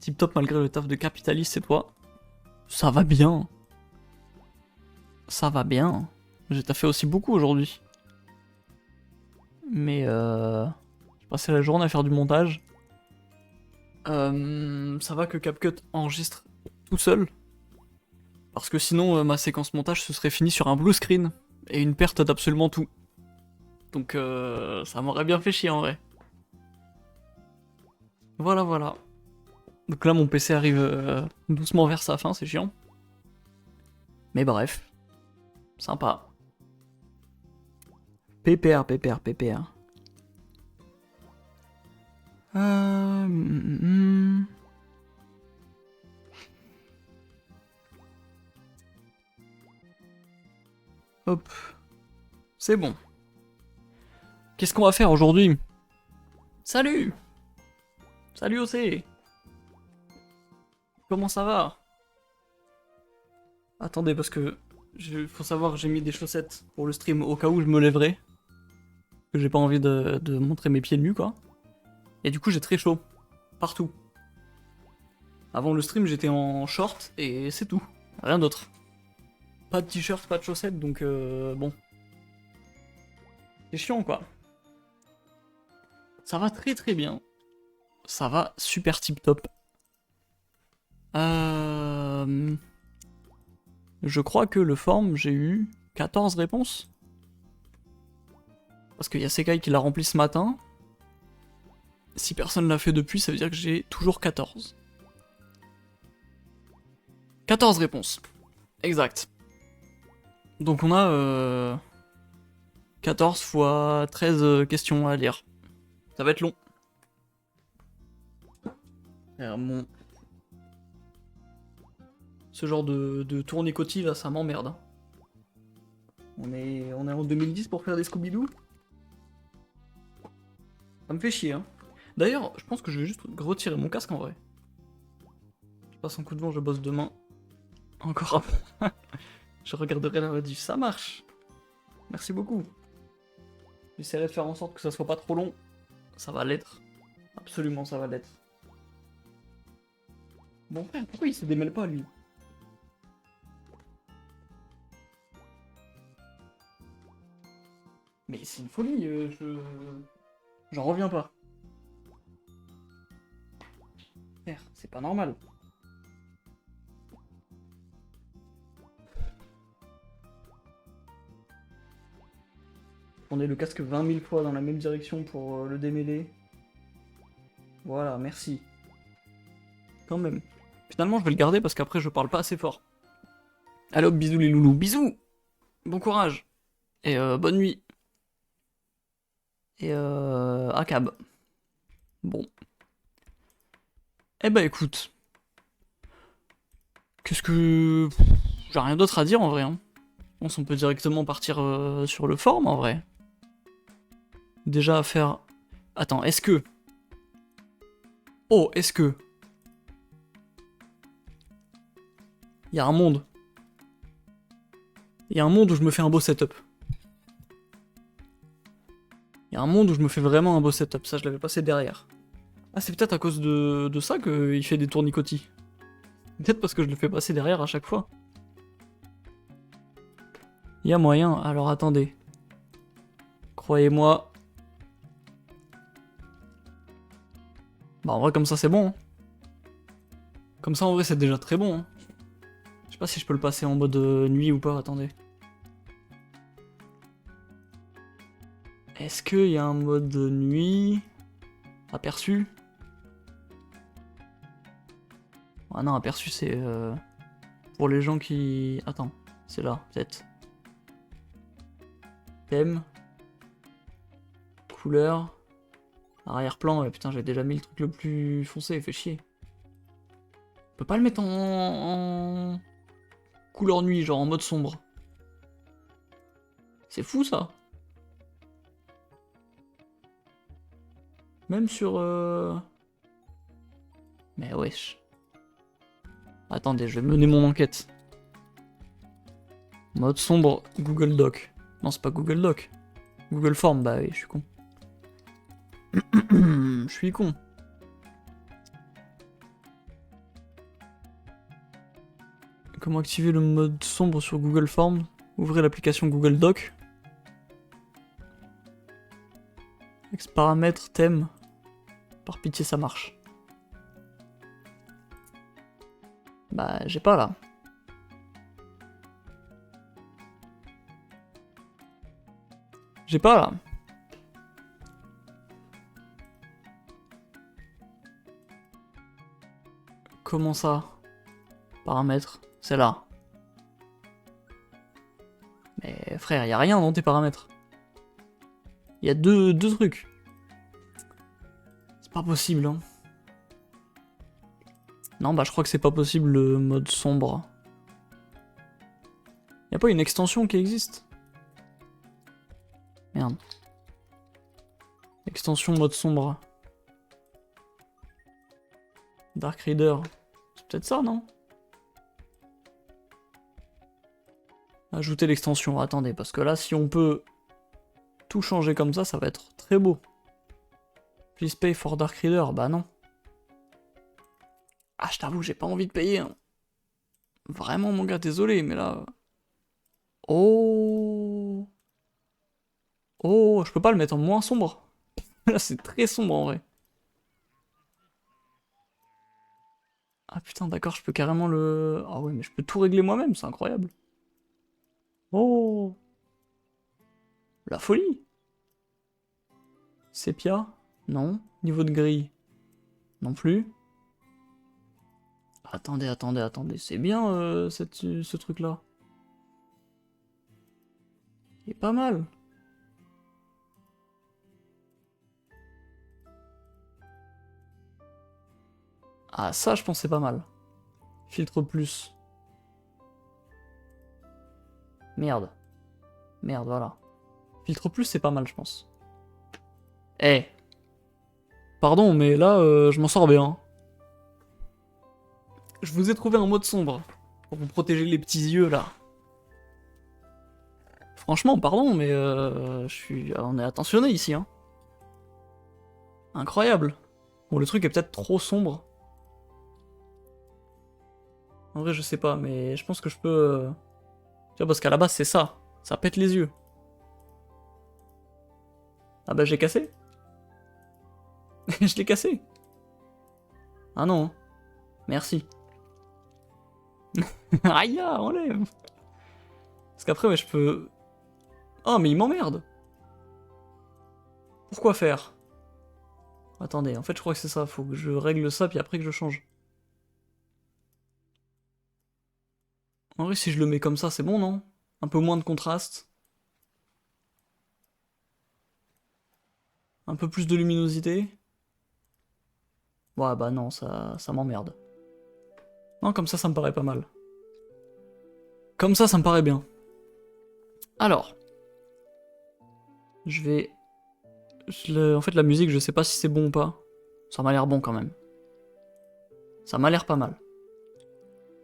Tip top malgré le taf de capitaliste, c'est toi. Ça va bien. Ça va bien. J'ai taffé aussi beaucoup aujourd'hui. Mais j'ai passé la journée à faire du montage. Ça va que CapCut enregistre tout seul. Parce que sinon, ma séquence montage se serait finie sur un blue screen. Et une perte d'absolument tout. Donc ça m'aurait bien fait chier en vrai. Voilà, voilà. Donc là, mon PC arrive doucement vers sa fin, c'est chiant. Mais bref. Sympa. PPR, PPR, PPR. Euh... mm, mm. Hop. C'est bon. Qu'est-ce qu'on va faire aujourd'hui? Salut! Salut OC! Comment ça va? Attendez, parce que faut savoir que j'ai mis des chaussettes pour le stream au cas où je me lèverais. Que j'ai pas envie de montrer mes pieds nus, quoi. Et du coup, j'ai très chaud. Partout. Avant le stream, j'étais en short et c'est tout. Rien d'autre. Pas de t-shirt, pas de chaussettes, donc bon. C'est chiant, quoi. Ça va très très bien. Ça va super tip top. Je crois que le form, j'ai eu 14 réponses. Parce qu'il y a Sekai qui l'a rempli ce matin. Si personne l'a fait depuis, ça veut dire que j'ai toujours 14. 14 réponses. Exact. Donc on a 14 fois 13 questions à lire. Ça va être long. Bon. Ce genre de tournicotis là, ça m'emmerde. Hein. On est en 2010 pour faire des Scooby-Doo. Ça me fait chier. Hein. D'ailleurs, je pense que je vais juste retirer mon casque en vrai. Je passe un coup de vent, je bosse demain. Encore un peu. Je regarderai la rediff. Ça marche. Merci beaucoup. J'essaierai de faire en sorte que ça soit pas trop long. Ça va l'être. Absolument, ça va l'être. Bon frère, pourquoi il se démêle pas lui? Mais c'est une folie, j'en reviens pas. Frère, c'est pas normal. On est le casque 20 000 fois dans la même direction pour le démêler. Voilà, merci. Quand même. Finalement, je vais le garder parce qu'après, je parle pas assez fort. Allez hop, bisous les loulous, bisous! Bon courage! Et bonne nuit! Et ACAB. Bon. Eh bah écoute. Qu'est-ce que... J'ai rien d'autre à dire en vrai. Hein. On peut directement partir sur le forum en vrai. Déjà à faire... Attends, est-ce que... Oh, est-ce que... Il y a un monde. Il y a un monde où je me fais un beau setup. Il y a un monde où je me fais vraiment un beau setup. Ça, je l'avais passé derrière. Ah, c'est peut-être à cause de ça qu'il fait des tournicotis. Peut-être parce que je le fais passer derrière à chaque fois. Il y a moyen. Alors attendez. Croyez-moi. Bah en vrai comme ça c'est bon. Hein. Comme ça en vrai c'est déjà très bon. Hein. Je sais pas si je peux le passer en mode nuit ou pas, attendez. Est-ce qu'il y a un mode nuit aperçu? Ah non, aperçu c'est pour les gens qui... Attends, c'est là, peut-être. Thème. Couleur. Arrière-plan, ouais, putain j'ai déjà mis le truc le plus foncé, fait chier. On peut pas le mettre en couleur nuit, genre en mode sombre. C'est fou ça. Même sur... Mais wesh. Attendez, je vais mener mon enquête. Mode sombre, Google Doc. Non, c'est pas Google Doc. Google Form, bah oui, je suis con. Je suis con. Comment activer le mode sombre sur Google Forms? Ouvrez l'application Google Doc. Ex paramètres, thème. Par pitié, ça marche. Bah, j'ai pas là. J'ai pas là. Comment ça? Paramètres, c'est là. Mais frère, y a rien dans tes paramètres. Y a deux trucs. C'est pas possible, hein. Non, bah je crois que c'est pas possible le mode sombre. Y a pas une extension qui existe? Merde. Extension mode sombre. Dark Reader. C'est peut-être ça, non? Ajouter l'extension. Attendez, parce que là, si on peut tout changer comme ça va être très beau. Please pay for Dark Reader. Bah non. Ah, je t'avoue, j'ai pas envie de payer. Hein. Vraiment, mon gars, désolé, mais là... Oh... Oh, je peux pas le mettre en moins sombre. Là, c'est très sombre, en vrai. Ah putain, d'accord, je peux carrément le... Ah ouais, mais je peux tout régler moi-même, c'est incroyable. Oh... La folie. Sépia? Non. Niveau de grille? Non plus. Attendez, attendez, attendez. C'est bien, ce truc-là. Il est pas mal. Ah, ça, je pensais pas mal. Filtre plus. Merde. Merde, voilà. Filtre plus, c'est pas mal, je pense. Eh. Pardon, mais là, je m'en sors bien. Je vous ai trouvé un mode sombre. Pour vous protéger les petits yeux, là. Franchement, pardon, mais on est attentionné ici, hein. Incroyable. Bon, le truc est peut-être trop sombre. En vrai, je sais pas, mais je pense que je peux... Tu vois, parce qu'à la base, c'est ça. Ça pète les yeux. Ah bah, j'ai cassé. Je l'ai cassé. Ah non. Merci. Aïe, enlève. Parce qu'après, ouais, je peux... Oh, mais il m'emmerde. Pourquoi faire? Attendez, en fait, je crois que c'est ça. Faut que je règle ça, puis après que je change. En vrai, si je le mets comme ça, c'est bon, non? Un peu moins de contraste. Un peu plus de luminosité. Ouais, bah non, ça m'emmerde. Non, comme ça me paraît pas mal. Comme ça me paraît bien. Alors. Je vais... En fait, la musique, je sais pas si c'est bon ou pas. Ça m'a l'air bon quand même. Ça m'a l'air pas mal.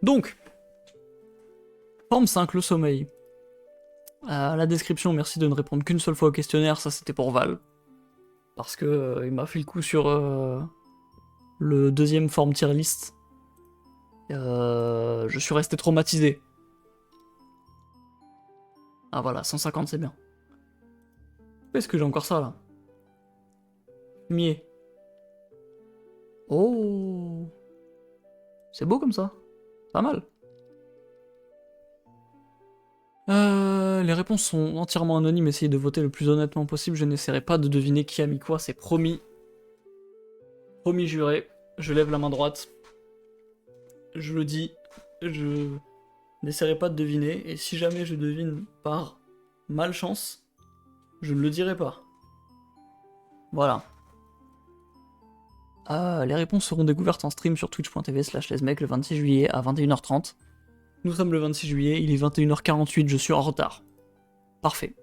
Donc. Forme 5, le sommeil. La description, merci de ne répondre qu'une seule fois au questionnaire, ça c'était pour Val. Parce que il m'a fait le coup sur le deuxième forme tier list. Je suis resté traumatisé. Ah voilà, 150 c'est bien. Est-ce que j'ai encore ça là? Mier. Oh. C'est beau comme ça. Pas mal. Les réponses sont entièrement anonymes, essayez de voter le plus honnêtement possible, je n'essaierai pas de deviner qui a mis quoi, c'est promis. Promis juré, je lève la main droite. Je le dis, je n'essaierai pas de deviner, et si jamais je devine par malchance, je ne le dirai pas. Voilà. Les réponses seront découvertes en stream sur twitch.tv/lesmecs le 26 juillet à 21h30. Nous sommes le 26 juillet, il est 21h48, je suis en retard. Parfait.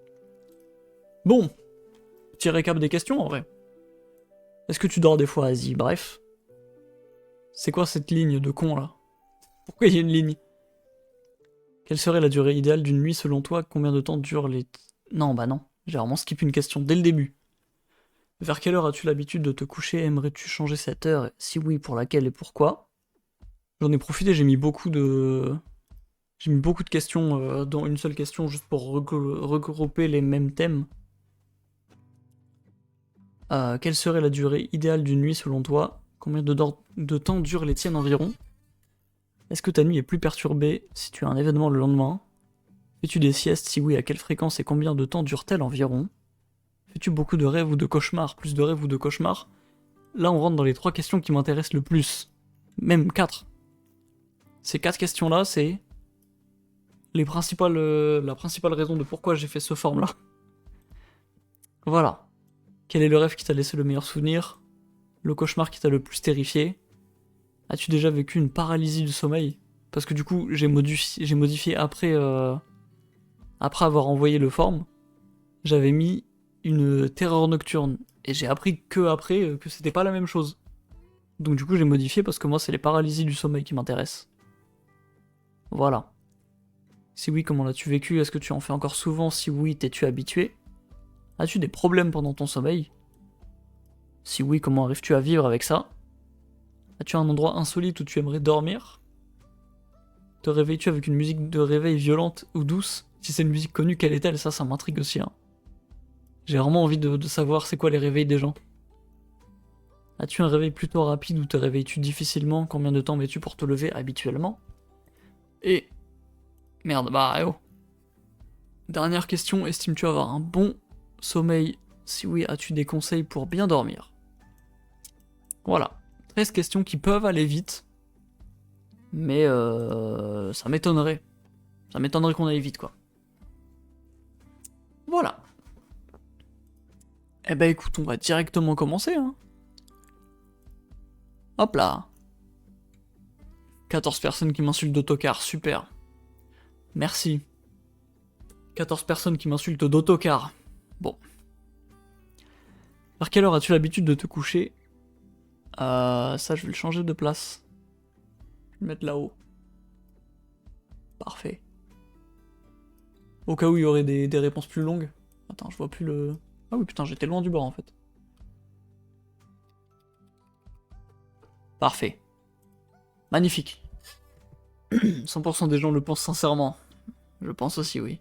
Bon. Petit récap des questions en vrai. Est-ce que tu dors des fois, Asie? Bref. C'est quoi cette ligne de con là? Pourquoi il y a une ligne? Quelle serait la durée idéale d'une nuit selon toi? Combien de temps durent les... Non, bah non. J'ai vraiment skip une question dès le début. Vers quelle heure as-tu l'habitude de te coucher? Aimerais-tu changer cette heure? Si oui, pour laquelle et pourquoi? J'en ai profité, j'ai mis beaucoup de J'ai mis beaucoup de questions dans une seule question juste pour regrouper les mêmes thèmes. Quelle serait la durée idéale d'une nuit selon toi? Combien de temps durent les tiennes environ? Est-ce que ta nuit est plus perturbée si tu as un événement le lendemain? Fais-tu des siestes? Si oui, à quelle fréquence et combien de temps dure-t-elle environ? Fais-tu beaucoup de rêves ou de cauchemars? Plus de rêves ou de cauchemars? Là, on rentre dans les 3 questions qui m'intéressent le plus. Même 4. Ces 4 questions-là, c'est la principale raison de pourquoi j'ai fait ce forme-là. Voilà. Quel est le rêve qui t'a laissé le meilleur souvenir? Le cauchemar qui t'a le plus terrifié? As-tu déjà vécu une paralysie du sommeil? Parce que du coup, j'ai modifié après avoir envoyé le form. J'avais mis une terreur nocturne. Et j'ai appris que après que c'était pas la même chose. Donc du coup, j'ai modifié parce que moi, c'est les paralysies du sommeil qui m'intéressent. Voilà. Si oui, comment l'as-tu vécu? Est-ce que tu en fais encore souvent? Si oui, t'es-tu habitué? As-tu des problèmes pendant ton sommeil? Si oui, comment arrives-tu à vivre avec ça? As-tu un endroit insolite où tu aimerais dormir? Te réveilles-tu avec une musique de réveil violente ou douce? Si c'est une musique connue, quelle est-elle? Ça m'intrigue aussi. Hein. J'ai vraiment envie de savoir c'est quoi les réveils des gens. As-tu un réveil plutôt rapide ou te réveilles-tu difficilement? Combien de temps mets-tu pour te lever habituellement? Et... Merde, bah oh. Dernière question, estimes-tu avoir un bon sommeil? Si oui, as-tu des conseils pour bien dormir? Voilà. 13 questions qui peuvent aller vite. Mais ça m'étonnerait. Ça m'étonnerait qu'on aille vite, quoi. Voilà. Eh ben écoute, on va directement commencer, hein. Hop là. 14 personnes qui m'insultent d'autocar, super. Merci. 14 personnes qui m'insultent d'autocar. Bon. Vers quelle heure as-tu l'habitude de te coucher? Ça, je vais le changer de place. Je vais le mettre là-haut. Parfait. Au cas où il y aurait des réponses plus longues. Attends, je vois plus le... Ah oui, putain, j'étais loin du bord, en fait. Parfait. Magnifique. 100% des gens le pensent sincèrement. Je pense aussi, oui.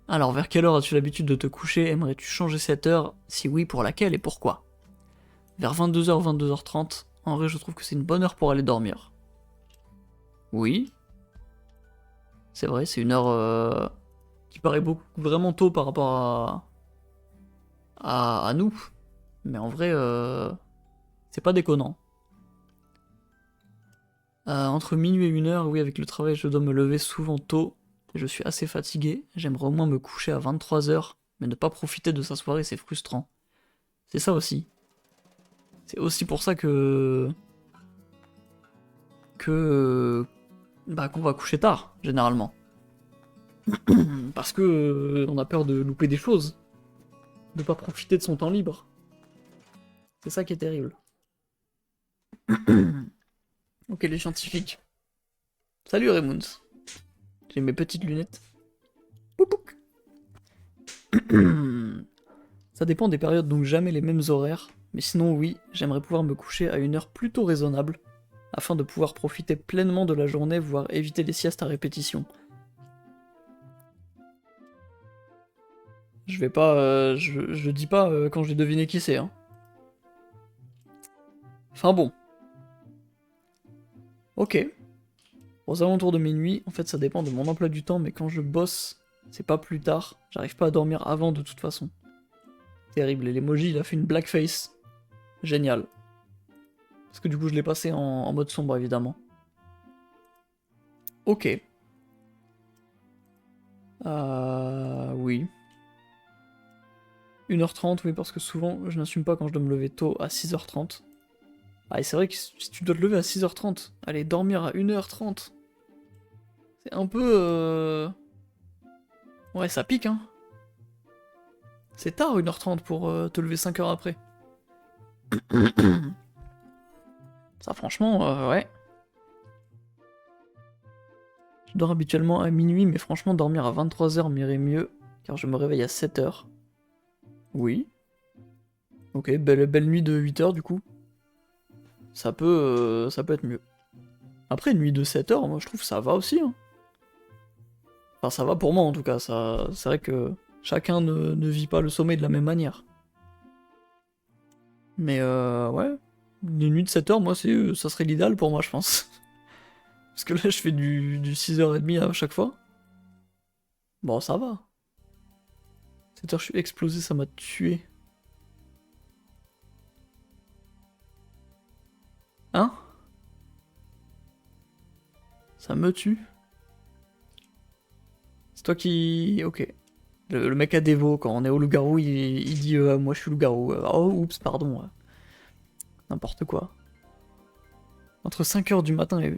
Alors, vers quelle heure as-tu l'habitude de te coucher? Aimerais-tu changer cette heure? Si oui, pour laquelle et pourquoi? Vers 22h, 22h30. En vrai, je trouve que c'est une bonne heure pour aller dormir. Oui. C'est vrai, c'est une heure qui paraît vraiment tôt par rapport à nous. Mais en vrai, c'est pas déconnant. Entre minuit et 1h, oui, avec le travail, je dois me lever souvent tôt. Et je suis assez fatigué. J'aimerais au moins me coucher à 23h, mais ne pas profiter de sa soirée, c'est frustrant. C'est ça aussi. C'est aussi pour ça bah, qu'on va coucher tard, généralement. Parce que on a peur de louper des choses. De pas profiter de son temps libre. C'est ça qui est terrible. Ok, les scientifiques. Salut Raymound. J'ai mes petites lunettes. Poupouk. Ça dépend des périodes, donc jamais les mêmes horaires. Mais sinon, oui, j'aimerais pouvoir me coucher à une heure plutôt raisonnable, afin de pouvoir profiter pleinement de la journée, voire éviter les siestes à répétition. Je vais pas... je dis pas quand j'ai deviné qui c'est, hein. Enfin bon. Ok. Aux alentours de minuit, en fait ça dépend de mon emploi du temps, mais quand je bosse, c'est pas plus tard. J'arrive pas à dormir avant de toute façon. Terrible, et l'emoji il a fait une blackface. Génial. Parce que du coup je l'ai passé en mode sombre évidemment. Ok. Oui. 1h30, oui, parce que souvent je n'assume pas quand je dois me lever tôt à 6h30. Ah, et c'est vrai que si tu dois te lever à 6h30, aller dormir à 1h30, c'est un peu... Ouais, ça pique, hein. C'est tard 1h30 pour te lever 5 heures après. Ça, franchement, ouais. Je dors habituellement à minuit, mais franchement, dormir à 23h m'irait mieux, car je me réveille à 7h. Oui. Ok, belle nuit de 8h du coup. Ça peut être mieux. Après, une nuit de 7h, moi je trouve que ça va aussi. Hein. Enfin, ça va pour moi en tout cas, ça... c'est vrai que chacun ne vit pas le sommeil de la même manière. Mais ouais, une nuit de 7 heures, moi, ça serait l'idéal pour moi, je pense. Parce que là, je fais du 6h30 à chaque fois. Bon, ça va. 7 heures, je suis explosé, ça m'a tué. Hein? Ça me tue. C'est toi qui... Ok. Le mec à dévo, quand on est au loup-garou, il dit moi je suis loup-garou. Oh, oups, pardon. N'importe quoi. Entre 5h du matin et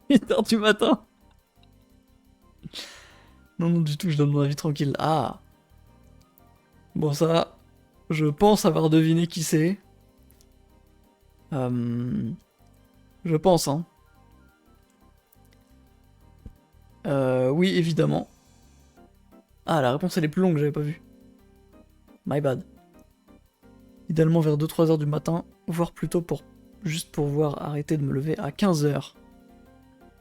8h du matin. Non, non, du tout, je donne mon avis tranquille. Ah. Bon, ça, je pense avoir deviné qui c'est. Je pense, hein. Oui, évidemment. Ah, la réponse elle est plus longue, j'avais pas vu. My bad. Idéalement vers 2-3 heures du matin, voire plutôt pour juste pour pouvoir arrêter de me lever à 15 heures.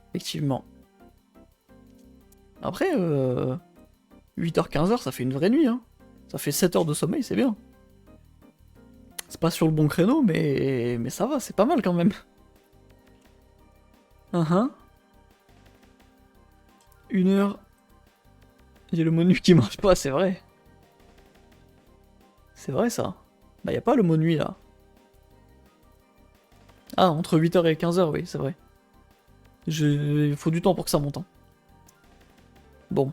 Effectivement. Après, 8h-15h, ça fait une vraie nuit, hein. Ça fait 7 heures de sommeil, c'est bien. C'est pas sur le bon créneau, mais ça va, c'est pas mal quand même. Une heure. Il y a le mot nuit qui marche pas, c'est vrai. C'est vrai ça. Bah y a pas le mot nuit là. Ah, entre 8h et 15h, oui, c'est vrai. Il faut du temps pour que ça monte. Hein. Bon.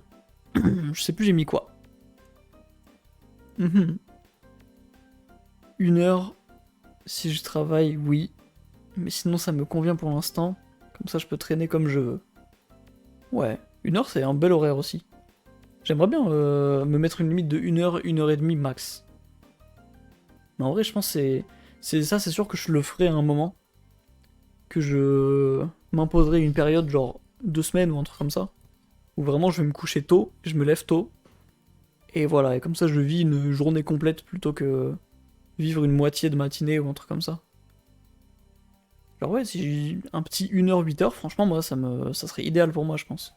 Je sais plus j'ai mis quoi. Une heure, si je travaille, oui. Mais sinon ça me convient pour l'instant. Comme ça je peux traîner comme je veux. Ouais, une heure c'est un bel horaire aussi. J'aimerais bien me mettre une limite de 1h, 1h30 max. Mais en vrai je pense que c'est sûr que je le ferai à un moment. Que je m'imposerai une période genre 2 semaines ou un truc comme ça. Où vraiment je vais me coucher tôt, je me lève tôt. Et voilà, et comme ça je vis une journée complète plutôt que vivre une moitié de matinée ou un truc comme ça. Genre ouais, si j'ai un petit 1h, 8h, franchement moi ça serait idéal pour moi je pense.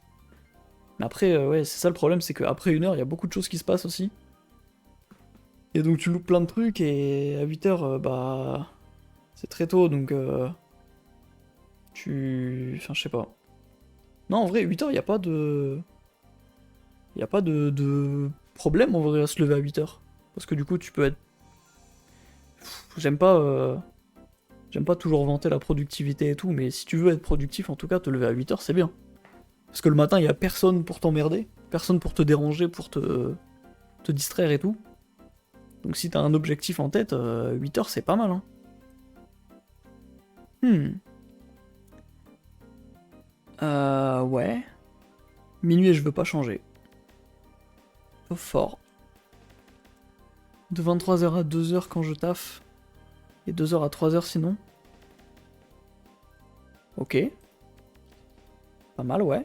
Mais après, ouais, c'est ça le problème, c'est qu'après 1h, il y a beaucoup de choses qui se passent aussi. Et donc tu loupes plein de trucs, et à 8h, bah... c'est très tôt, donc... Enfin, je sais pas. Non, en vrai, 8h, il y a pas de... Il a pas de problème, en vrai, à se lever à 8h. Parce que du coup, tu peux être... J'aime pas... J'aime pas toujours vanter la productivité et tout, mais si tu veux être productif, en tout cas, te lever à 8h, c'est bien. Parce que le matin, il y a personne pour t'emmerder, personne pour te déranger, pour te distraire et tout. Donc si t'as un objectif en tête, 8h, c'est pas mal, hein. Ouais. Minuit, je veux pas changer. Sauf fort. De 23h à 2h quand je taffe. Et 2h à 3h sinon. Ok. Pas mal, ouais.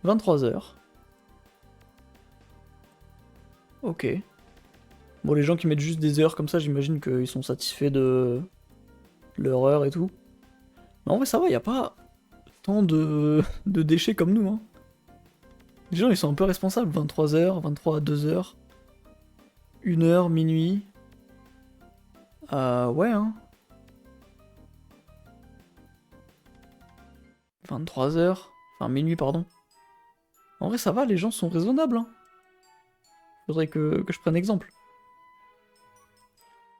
23h. Ok. Bon, les gens qui mettent juste des heures comme ça, j'imagine qu'ils sont satisfaits de leur heure et tout. Mais en vrai, ça va, y a pas tant de déchets comme nous, hein. Les gens, ils sont un peu responsables. 23h, 23 à 2h. 1h, minuit. Ouais, hein. 23h. Enfin, minuit, pardon. En vrai, ça va, les gens sont raisonnables, hein. Faudrait que je prenne exemple.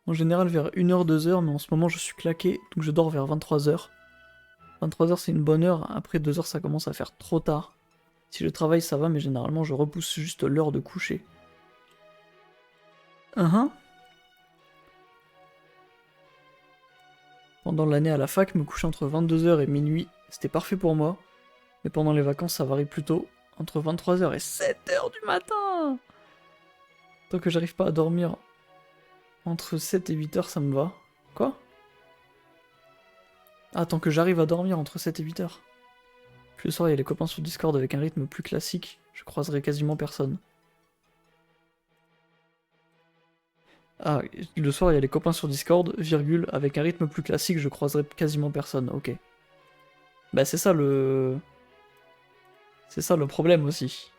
En général, vers 1h, 2h, mais en ce moment, je suis claqué, donc je dors vers 23h. 23h, c'est une bonne heure. Après 2h, ça commence à faire trop tard. Si je travaille, ça va, mais généralement, je repousse juste l'heure de coucher. Pendant l'année à la fac, me coucher entre 22h et minuit, c'était parfait pour moi. Mais pendant les vacances, ça varie plutôt entre 23h et 7h du matin. Tant que j'arrive pas à dormir entre 7 et 8h, ça me va. Quoi? Ah, tant que j'arrive à dormir entre 7 et 8h. Puis le soir, il y a les copains sur Discord avec un rythme plus classique. Je croiserai quasiment personne. Ah, le soir, il y a les copains sur Discord, virgule, avec un rythme plus classique, je croiserai quasiment personne. Ok. Bah, c'est ça le... C'est ça le problème aussi.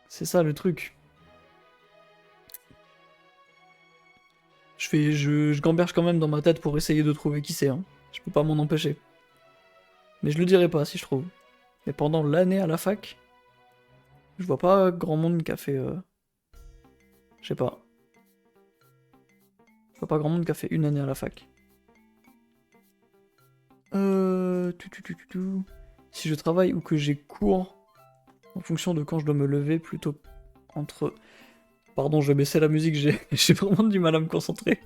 C'est ça le truc. Je gamberge quand même dans ma tête pour essayer de trouver qui c'est, hein. Je peux pas m'en empêcher. Mais je le dirai pas si je trouve. Mais pendant l'année à la fac, je vois pas grand monde qui a fait... Je sais pas. Je vois pas grand monde qui a fait une année à la fac. Si je travaille ou que j'ai cours, en fonction de quand je dois me lever, plutôt entre... Pardon, je vais baisser la musique, j'ai vraiment du mal à me concentrer.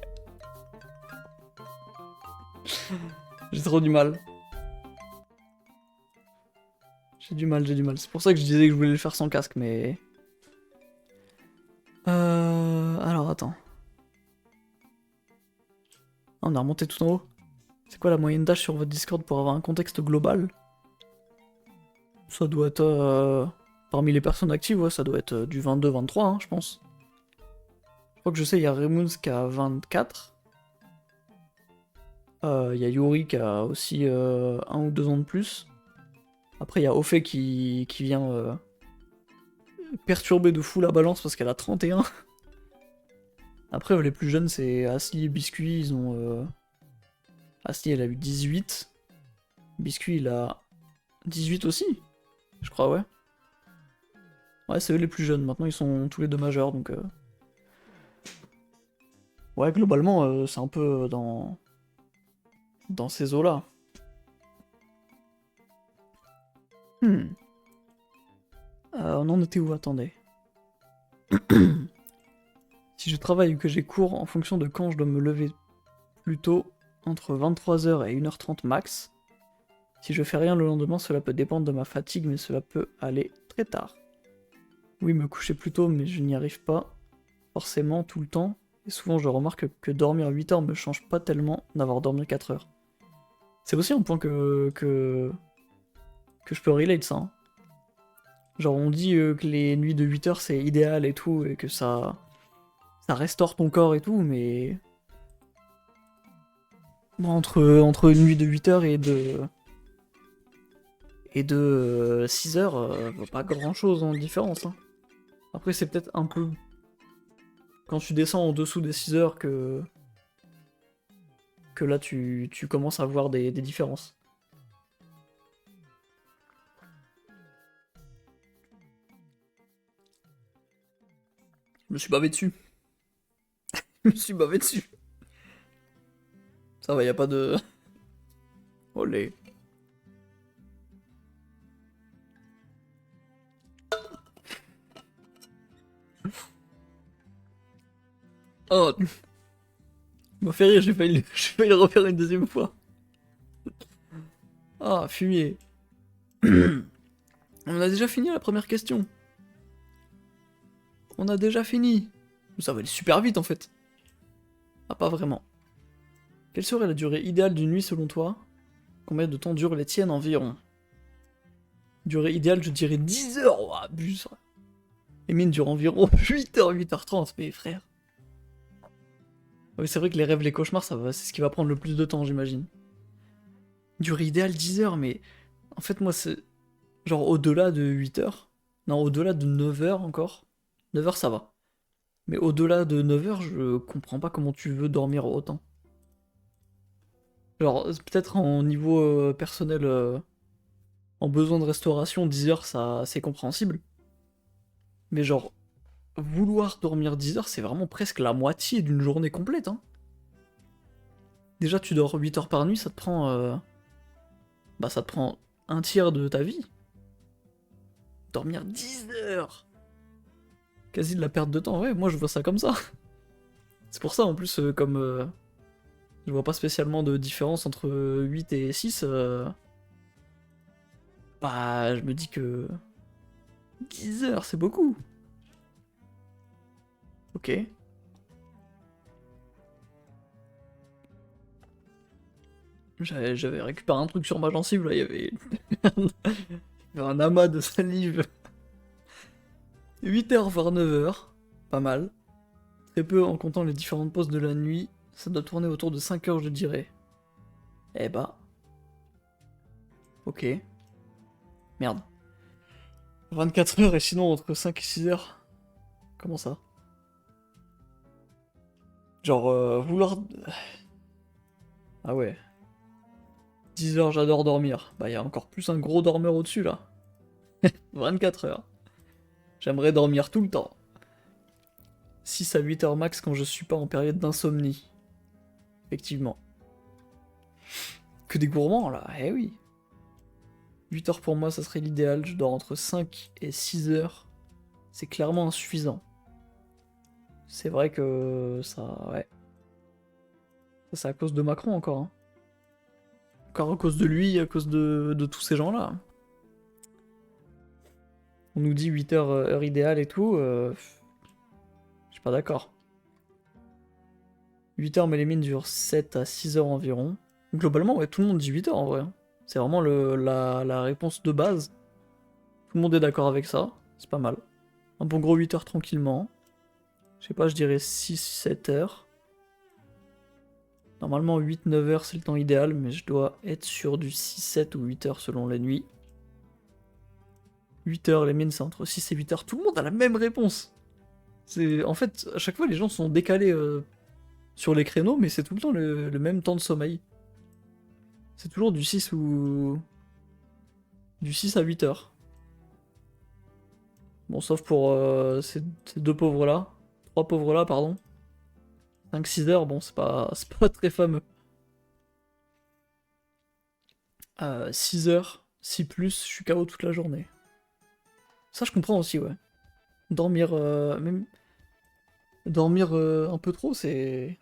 J'ai trop du mal. J'ai du mal. C'est pour ça que je disais que je voulais le faire sans casque, mais... Alors, attends. Ah, on a remonté tout en haut. C'est quoi la moyenne d'âge sur votre Discord pour avoir un contexte global? Ça doit être... Parmi les personnes actives, ouais, ça doit être du 22-23, hein, je pense. Je crois que je sais, il y a Remoons qui a 24. Il y a Yuri qui a aussi 1 ou 2 ans de plus. Après, il y a Ophé qui vient perturber de fou la balance parce qu'elle a 31. Après, les plus jeunes, c'est Asli et Biscuit, ils ont... Asli, elle a eu 18. Biscuit, il a 18 aussi, je crois, ouais. Ouais, c'est eux les plus jeunes, maintenant ils sont tous les deux majeurs, donc... Ouais, globalement, c'est un peu dans ces eaux-là. On en était où? Attendez. Si je travaille ou que j'ai cours en fonction de quand je dois me lever plus tôt, entre 23h et 1h30 max. Si je fais rien le lendemain, cela peut dépendre de ma fatigue, mais cela peut aller très tard. Oui, me coucher plus tôt, mais je n'y arrive pas forcément tout le temps. Et souvent, je remarque que dormir 8 heures me change pas tellement d'avoir dormi 4 heures. C'est aussi un point que je peux relate ça. Hein. Genre, on dit que les nuits de 8 heures c'est idéal et tout, et que ça restaure ton corps et tout, mais... Bon, entre une nuit de 8 heures et de 6 heures, pas grand chose en différence. Hein. Après, c'est peut-être un peu quand tu descends en dessous des 6 heures que là tu commences à voir des différences. Je me suis bavé dessus. Je me suis bavé dessus. Ça va, y a pas de... Olé. Oh, m'a fait rire, j'ai failli le refaire une deuxième fois. Ah, fumier. On a déjà fini la première question. On a déjà fini. Ça va aller super vite en fait. Ah, pas vraiment. Quelle serait la durée idéale d'une nuit selon toi? Combien de temps durent les tiennes environ? Durée idéale, je dirais 10 heures. Oh, abuse. Les mines durent environ 8h, 8h30, mais frère. Oui, c'est vrai que les rêves, les cauchemars, c'est ce qui va prendre le plus de temps, j'imagine. Durée idéale 10 heures, mais en fait, moi, c'est genre au-delà de 8 heures. Non, au-delà de 9 heures encore. 9 heures, ça va. Mais au-delà de 9 heures, je comprends pas comment tu veux dormir autant. Genre, peut-être en niveau personnel, en besoin de restauration, 10 heures, ça, c'est compréhensible. Mais genre, vouloir dormir 10 heures, c'est vraiment presque la moitié d'une journée complète. Hein. Déjà, tu dors 8 heures par nuit, ça te prend... Bah, ça te prend un tiers de ta vie. Dormir 10 heures. Quasi de la perte de temps, ouais, moi je vois ça comme ça. C'est pour ça, en plus, comme... je vois pas spécialement de différence entre 8 et 6. Bah, je me dis que... 10 heures, c'est beaucoup. Ok. J'avais récupéré un truc sur ma gencive, là, il y avait... il y avait un amas de salive. 8 heures voire 9 heures. Pas mal. Très peu en comptant les différentes pauses de la nuit. Ça doit tourner autour de 5 heures, je dirais. Eh bah. Ok. Merde. 24 heures et sinon entre 5 et 6 heures. Comment ça? Genre, vouloir... Ah ouais. 10 heures, j'adore dormir. Bah, il y a encore plus un gros dormeur au-dessus, là. 24 heures. J'aimerais dormir tout le temps. 6 à 8 heures max quand je suis pas en période d'insomnie. Effectivement. Que des gourmands, là. Eh oui. 8 heures pour moi, ça serait l'idéal. Je dors entre 5 et 6 heures. C'est clairement insuffisant. C'est vrai que ça... Ouais. Ça, c'est à cause de Macron, encore. Hein. Encore à cause de lui, à cause de tous ces gens-là. On nous dit 8 heures, heure idéale et tout. Je suis pas d'accord. 8 heures, mais les mines durent 7 à 6 heures environ. Globalement, ouais, tout le monde dit 8 heures en vrai. Hein. C'est vraiment la réponse de base. Tout le monde est d'accord avec ça. C'est pas mal. Un bon gros 8 heures tranquillement. Je sais pas, je dirais 6-7 heures. Normalement 8-9 heures c'est le temps idéal, mais je dois être sur du 6-7 ou 8 heures selon la nuit. 8 heures, les mines c'est entre 6 et 8 heures. Tout le monde a la même réponse. En fait, à chaque fois les gens sont décalés sur les créneaux, mais c'est tout le temps le même temps de sommeil. C'est toujours du 6 ou... du 6 à 8 heures. Bon, sauf pour ces deux pauvres-là. Trois pauvres-là, pardon. 5-6 heures, bon, c'est pas très fameux. 6 heures, 6 plus, je suis KO toute la journée. Ça, je comprends aussi, ouais. Dormir, même... Dormir un peu trop, c'est...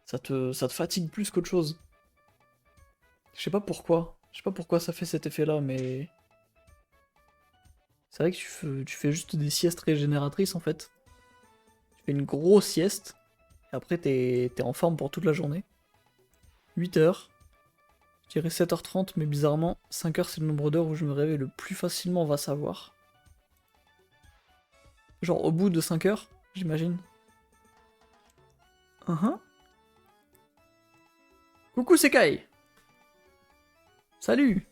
ça te fatigue plus qu'autre chose. Je sais pas pourquoi. Je sais pas pourquoi ça fait cet effet-là, mais... C'est vrai que tu fais juste des siestes régénératrices, en fait. Tu fais une grosse sieste, et après t'es en forme pour toute la journée. 8 heures. Je dirais 7h30, mais bizarrement, 5 heures c'est le nombre d'heures où je me réveille le plus facilement, on va savoir. Genre au bout de 5 heures, j'imagine. Coucou Sekai. Salut.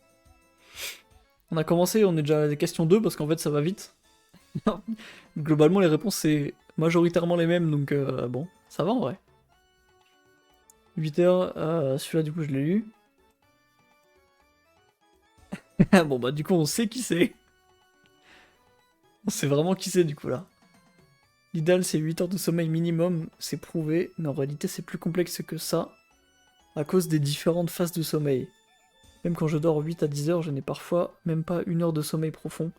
On a commencé, on est déjà à des questions 2 parce qu'en fait ça va vite. Globalement les réponses c'est majoritairement les mêmes, donc bon, ça va en vrai. 8 heures, celui-là du coup je l'ai lu. Bon bah du coup on sait qui c'est. On sait vraiment qui c'est du coup là. L'idéal c'est 8 heures de sommeil minimum, c'est prouvé, mais en réalité c'est plus complexe que ça, à cause des différentes phases de sommeil. Même quand je dors 8 à 10 heures, je n'ai parfois même pas 1 heure de sommeil profond,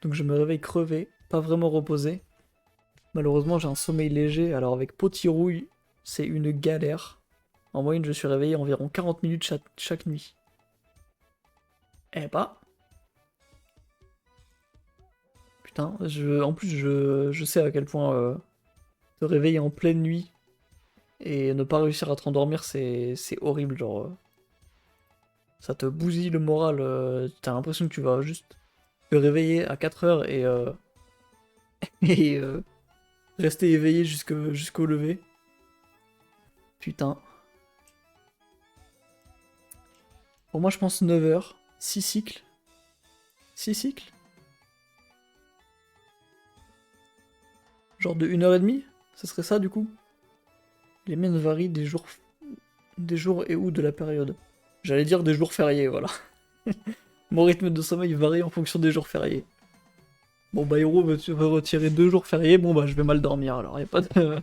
donc je me réveille crevé, pas vraiment reposé. Malheureusement j'ai un sommeil léger, alors avec potirouille, c'est une galère. En moyenne je suis réveillé environ 40 minutes chaque nuit. Eh bah... Putain, en plus je sais à quel point te réveiller en pleine nuit et ne pas réussir à te rendormir, c'est horrible, genre... ça te bousille le moral, t'as l'impression que tu vas juste te réveiller à 4 heures et, et rester éveillé jusqu'au lever. Putain. Pour moi, je pense 9 heures. 6 cycles. 6 cycles? Genre de 1h30? Ça serait ça, du coup? Les miennes varient des jours et ou de la période. J'allais dire des jours fériés, voilà. Mon rythme de sommeil varie en fonction des jours fériés. Bon bah Hiro veut retirer 2 jours fériés, bon bah je vais mal dormir alors, y a pas de...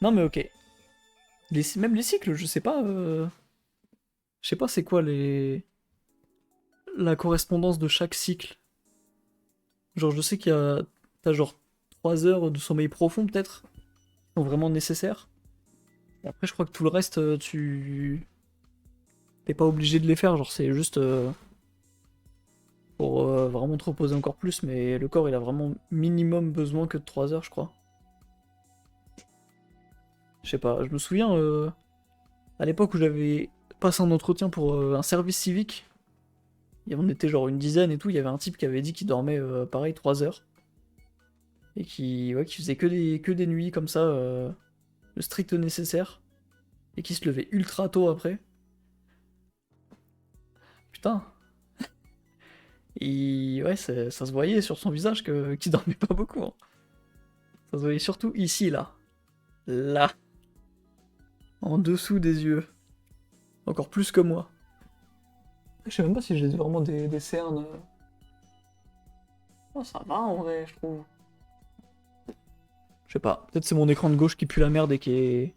Non mais ok. Même les cycles, je sais pas... Je sais pas c'est quoi la correspondance de chaque cycle. Genre je sais qu'il y a... T'as genre 3 heures de sommeil profond peut-être, qui sont vraiment nécessaires. Et après je crois que tout le reste, t'es pas obligé de les faire, genre c'est juste... pour vraiment te reposer encore plus, mais le corps il a vraiment minimum besoin que de 3 heures je crois. Je sais pas, je me souviens à l'époque où j'avais passé un entretien pour un service civique, et on était genre une dizaine et tout, il y avait un type qui avait dit qu'il dormait pareil 3 heures. Et qui faisait que des nuits comme ça, le strict nécessaire. Et qui se levait ultra tôt après. Putain, Et ouais, ça se voyait sur son visage qu'il dormait pas beaucoup, hein. Ça se voyait surtout ici, là. Là. En dessous des yeux. Encore plus que moi. Je sais même pas si j'ai vraiment des cernes. Oh, ça va en vrai, je trouve. Je sais pas. Peut-être c'est mon écran de gauche qui pue la merde et qui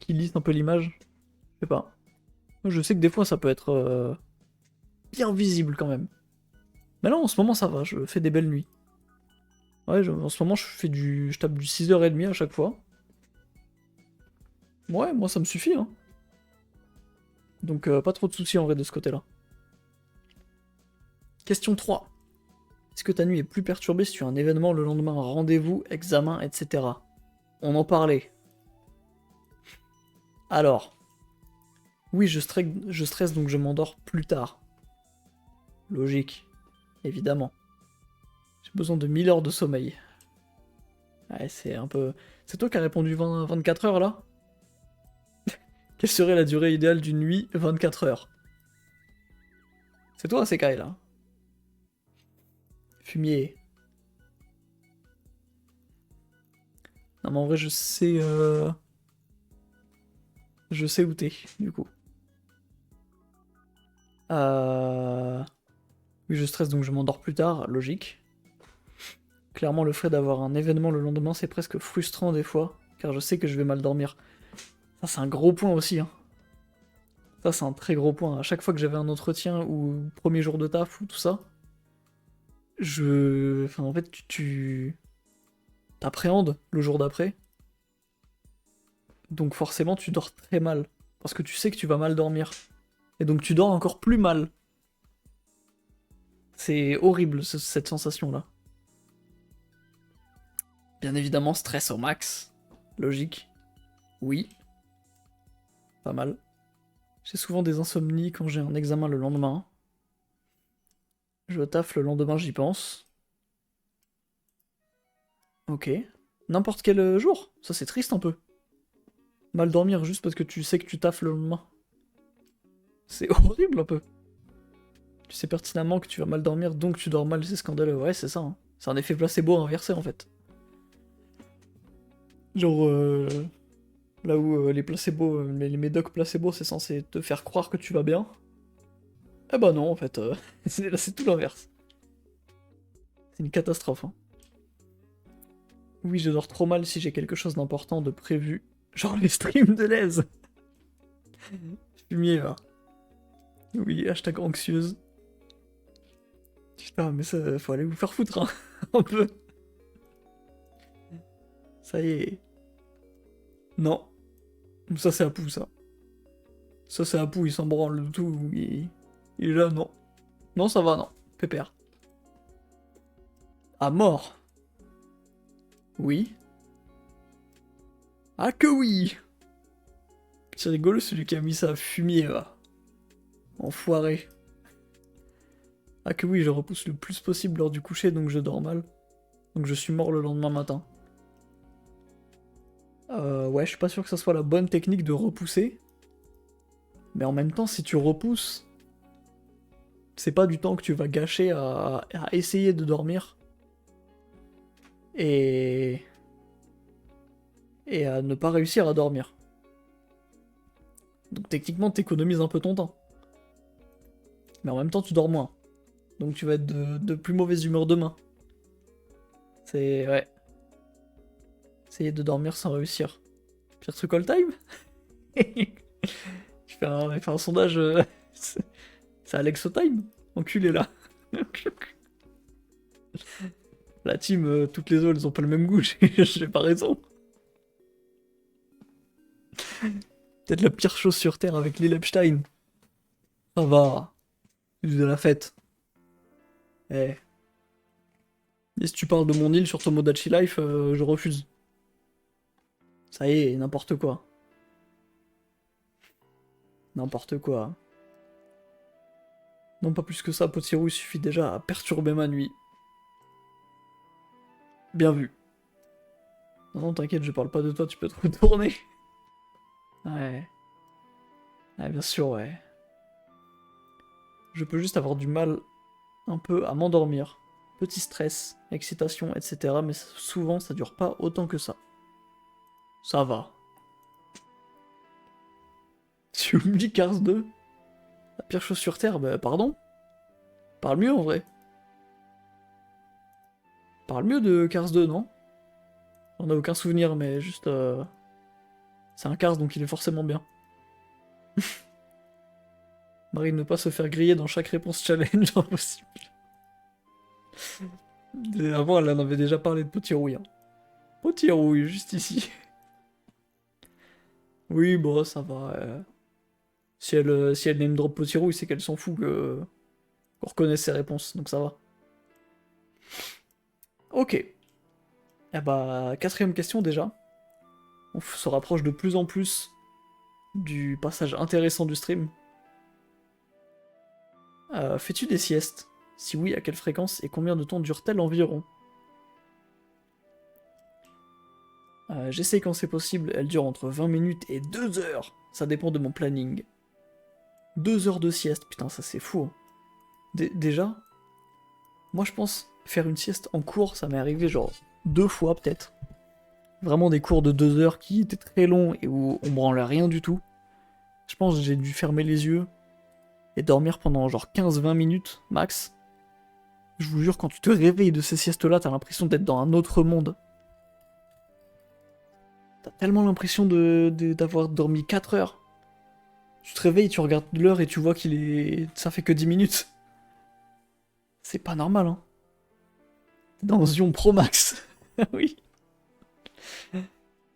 lisse un peu l'image. Je sais pas. Je sais que des fois ça peut être bien visible quand même. Mais là en ce moment ça va, je fais des belles nuits. Ouais, en ce moment je tape du 6h30 à chaque fois. Ouais, moi ça me suffit, hein. Donc pas trop de soucis en vrai de ce côté-là. Question 3. Est-ce que ta nuit est plus perturbée si tu as un événement le lendemain, un rendez-vous, examen, etc. On en parlait. Alors, oui, je stresse donc je m'endors plus tard. Logique, évidemment. J'ai besoin de 1000 heures de sommeil. Ouais, c'est un peu... C'est toi qui as répondu 24 heures là? Quelle serait la durée idéale d'une nuit 24 heures? C'est toi, c'est Kyle, là. Fumier. Non mais en vrai je sais où t'es, du coup. Oui, je stresse donc je m'endors plus tard, logique. Clairement, le fait d'avoir un événement le lendemain, c'est presque frustrant des fois, car je sais que je vais mal dormir. Ça, c'est un gros point aussi, hein. Ça, c'est un très gros point. À chaque fois que j'avais un entretien ou premier jour de taf ou tout ça, Enfin, en fait, tu t'appréhendes le jour d'après, donc forcément, tu dors très mal. Parce que tu sais que tu vas mal dormir. Et donc, tu dors encore plus mal. C'est horrible, cette sensation-là. Bien évidemment, stress au max. Logique. Oui. Pas mal. J'ai souvent des insomnies quand j'ai un examen le lendemain. Je taffe le lendemain, j'y pense. Ok. N'importe quel jour. Ça, c'est triste un peu. Mal dormir juste parce que tu sais que tu taffes le lendemain. C'est horrible un peu. Tu sais pertinemment que tu vas mal dormir, donc tu dors mal, c'est scandaleux. Ouais, c'est ça, hein. C'est un effet placebo inversé en fait. Genre, là où les placebos, les médocs placebo, c'est censé te faire croire que tu vas bien. Eh bah non, en fait, là c'est tout l'inverse. C'est une catastrophe, hein. Oui, je dors trop mal si j'ai quelque chose d'important de prévu. Genre les streams de l'aise. Fumier, là. Oui, hashtag anxieuse. Putain, mais ça, faut aller vous faire foutre, hein. Un peu. Ça y est. Non. Ça, c'est Apu, ça. Ça, c'est Apu, il s'en branle de tout. Il est là, non. Non, ça va, non. Pépère. À mort. Oui. Ah que oui. C'est rigolo celui qui a mis ça à fumier, là. Enfoiré. Ah que oui, je repousse le plus possible lors du coucher, donc je dors mal. Donc je suis mort le lendemain matin. Ouais, je suis pas sûr que ça soit la bonne technique de repousser. Mais en même temps, si tu repousses, c'est pas du temps que tu vas gâcher à essayer de dormir. Et... Et à ne pas réussir à dormir. Donc techniquement, t'économises un peu ton temps. Mais en même temps, tu dors moins. Donc tu vas être de plus mauvaise humeur demain. C'est... Ouais. Essayer de dormir sans réussir. Pire truc all time. Il fait un sondage... c'est Alex Time. Enculé là. La team, toutes les autres, elles ont pas le même goût, j'ai pas raison. Peut-être la pire chose sur Terre avec Lil Epstein. Ça va. C'est de la fête. Eh. Et si tu parles de mon île sur Tomodachi Life, je refuse. Ça y est, n'importe quoi. N'importe quoi. Non, pas plus que ça, Potirou, il suffit déjà à perturber ma nuit. Bien vu. Non, non, t'inquiète, je parle pas de toi, tu peux te retourner. Ouais. Ouais, bien sûr, ouais. je peux juste avoir du mal un peu à m'endormir. Petit stress, excitation, etc. Mais souvent, ça dure pas autant que ça. Ça va. Tu oublies Cars 2? La pire chose sur Terre? Bah pardon? Parle mieux en vrai. Parle mieux de Cars 2, non? On a aucun souvenir, mais juste... C'est un Cars, donc il est forcément bien. Marie, ne pas se faire griller dans chaque réponse challenge impossible. Avant, elle en avait déjà parlé de Potirouille. Hein. Potirouille, juste ici. Oui, bon, ça va. Si elle name drop Potirouille, c'est qu'elle s'en fout qu'on reconnaisse ses réponses, donc ça va. Ok. Eh bah, quatrième question déjà. On se rapproche de plus en plus du passage intéressant du stream. Fais-tu des siestes? Si oui, à quelle fréquence et combien de temps dure-t-elle environ? J'essaie quand c'est possible, elle dure entre 20 minutes et 2 heures. Ça dépend de mon planning. 2 heures de sieste, putain, ça c'est fou. Hein. Déjà, moi je pense faire une sieste en cours, ça m'est arrivé genre 2 fois peut-être. Vraiment des cours de 2 heures qui étaient très longs et où on branlait rien du tout. Je pense que j'ai dû fermer les yeux et dormir pendant genre 15-20 minutes max. Je vous jure, quand tu te réveilles de ces siestes-là, t'as l'impression d'être dans un autre monde. T'as tellement l'impression d'avoir dormi 4 heures. Tu te réveilles, tu regardes l'heure et tu vois qu'il est... Ça fait que 10 minutes. C'est pas normal, hein. T'es dans Zion Pro Max. Oui.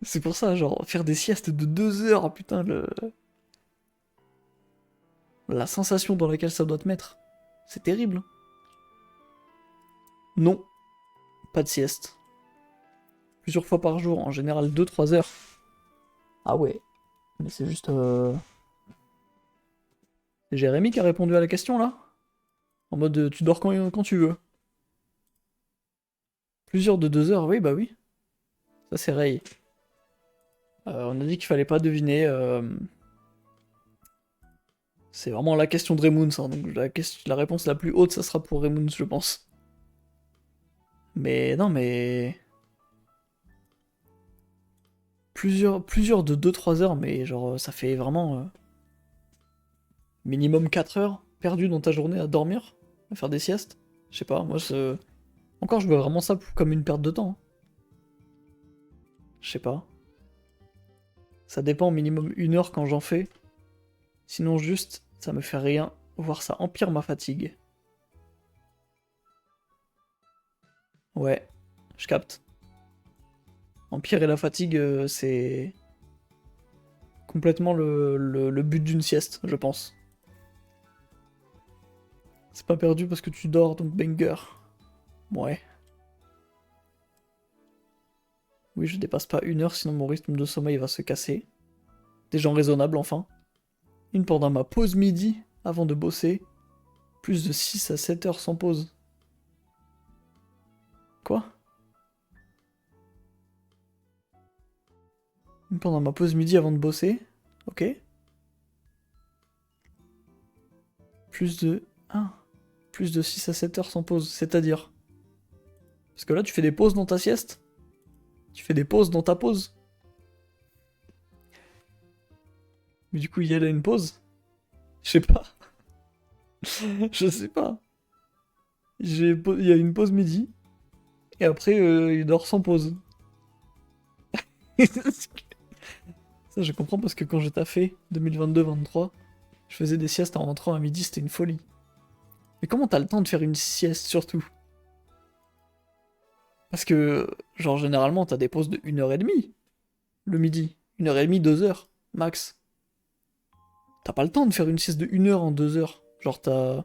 C'est pour ça, genre, faire des siestes de 2 heures, putain, la sensation dans laquelle ça doit te mettre. C'est terrible. Non, pas de sieste. Plusieurs fois par jour, en général 2-3 heures. Ah ouais. Mais c'est juste... C'est Jérémy qui a répondu à la question, là? En mode, tu dors quand tu veux. Plusieurs de 2 heures, oui, bah oui. Ça, c'est Ray. On a dit qu'il fallait pas deviner. C'est vraiment la question de Remoons, hein, donc la réponse la plus haute, ça sera pour Remoons, je pense. Mais non, mais... Plusieurs de 2-3 heures, mais genre, ça fait vraiment... minimum 4 heures perdues dans ta journée à dormir, à faire des siestes. Je sais pas, moi, encore, je vois vraiment ça comme une perte de temps. Hein. Je sais pas. Ça dépend, minimum 1 heure quand j'en fais. Sinon, juste, ça me fait rien, voire ça empire ma fatigue. Ouais, je capte. Empirer la fatigue, c'est complètement le but d'une sieste, je pense. C'est pas perdu parce que tu dors, donc banger. Ouais. Oui, je dépasse pas 1 heure, sinon mon rythme de sommeil va se casser. Des gens raisonnables, enfin. Une pendant ma pause midi, avant de bosser. Plus de 6 à 7 heures sans pause. Quoi? Une pendant ma pause midi avant de bosser. Ok. Plus de... Ah. Plus de 6 à 7 heures sans pause, c'est-à-dire... Parce que là, tu fais des pauses dans ta sieste? Tu fais des pauses dans ta pause? Mais du coup, il y a une pause? Je sais pas. Je sais pas. Il y a une pause midi, et après, il dort sans pause. Ça, je comprends parce que quand j'ai taffé, 2022-23, je faisais des siestes en rentrant à midi, c'était une folie. Mais comment t'as le temps de faire une sieste, surtout? Parce que, genre, généralement, t'as des pauses de 1 heure et demie, le midi. 1 heure et demie, 2 heures, max. T'as pas le temps de faire une sieste de 1 heure en 2 heures. Genre, t'as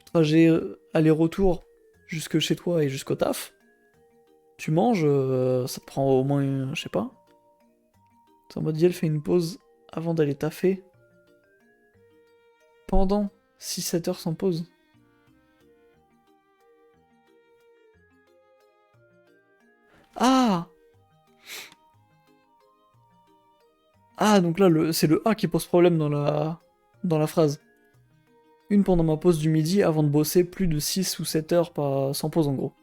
trajet aller-retour jusque chez toi et jusqu'au taf. Tu manges, ça te prend au moins, je sais pas. C'est en mode, elle fait une pause avant d'aller taffer. Pendant 6-7 heures sans pause. Ah! Ah, donc là, c'est le A qui pose problème dans la phrase. Une pendant ma pause du midi avant de bosser plus de 6 ou 7 heures sans pause en gros.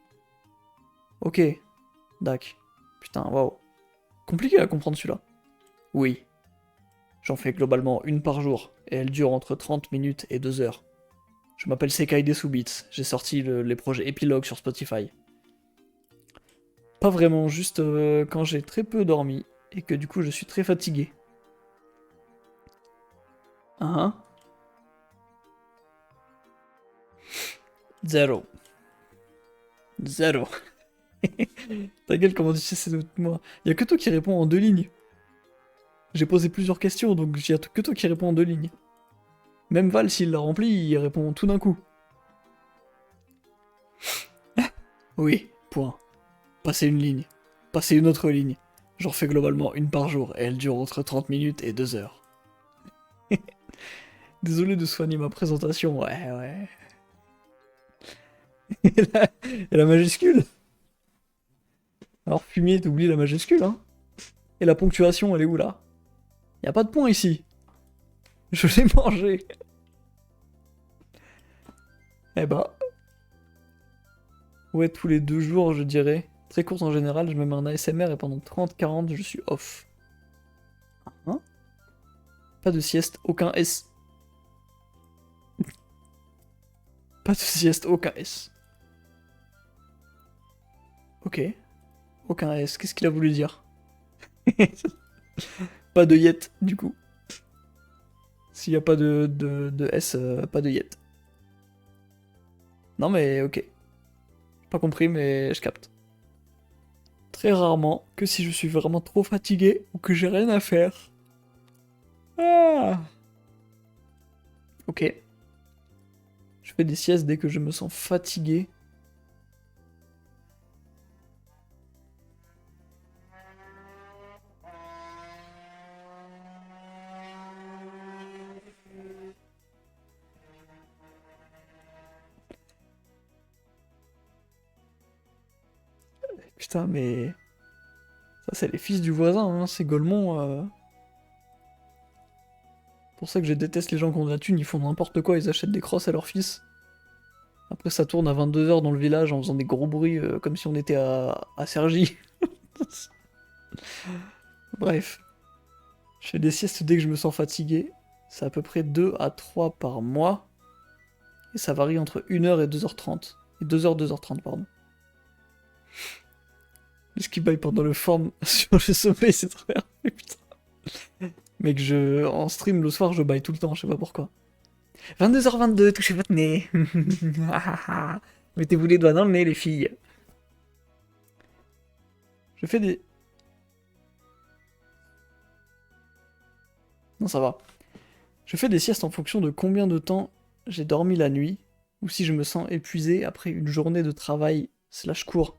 Ok, dac. Putain, waouh. Compliqué à comprendre celui-là. Oui. J'en fais globalement une par jour, et elle dure entre 30 minutes et 2 heures. Je m'appelle Sekai Desubits, j'ai sorti les projets épilogues sur Spotify. Pas vraiment, juste quand j'ai très peu dormi, et que du coup je suis très fatigué. Hein? Zéro. Zéro. Ta gueule, comment tu sais c'est de moi? Y'a que toi qui réponds en 2 lignes. J'ai posé plusieurs questions, donc y'a que toi qui réponds en 2 lignes. Même Val, s'il l'a rempli, il répond tout d'un coup. Oui, point. Passer une ligne. Passer une autre ligne. J'en fais globalement une par jour, et elle dure entre 30 minutes et 2 heures. Désolé de soigner ma présentation, ouais, ouais. Et la majuscule? Alors, fumier, t'oublies la majuscule, hein? Et la ponctuation, elle est où, là? Y a pas de point ici. Je l'ai mangé. Eh bah. Ouais, tous les 2 jours, je dirais. Très courte en général, je me mets un ASMR et pendant 30-40, je suis off. Hein? Pas de sieste, aucun S. Pas de sieste, aucun S. Ok. Aucun S. Qu'est-ce qu'il a voulu dire? Pas de yet, du coup. S'il n'y a pas de S, pas de yet. Non mais ok. Pas compris, mais je capte. Très rarement, que si je suis vraiment trop fatigué ou que j'ai rien à faire. Ah. Ok. Je fais des siestes dès que je me sens fatigué. Putain, mais... Ça, c'est les fils du voisin, hein, c'est Golemont. Pour ça que je déteste les gens qui ont de la thune, ils font n'importe quoi, ils achètent des crosses à leur fils. Après, ça tourne à 22 h dans le village en faisant des gros bruits comme si on était à Cergy. Bref. Je fais des siestes dès que je me sens fatigué. C'est à peu près 2 à 3 par mois. Et ça varie entre 1 h et 2 h 30. Et 2 h 2 h 30, pardon. Le ski baille pendant le form sur le sommeil, c'est trop bien. Putain. Mec, en stream le soir, je baille tout le temps, je sais pas pourquoi. 22h22, touchez votre nez. Mettez-vous les doigts dans le nez, les filles. Je fais des... Non, ça va. Je fais des siestes en fonction de combien de temps j'ai dormi la nuit, ou si je me sens épuisé après une journée de travail slash cours.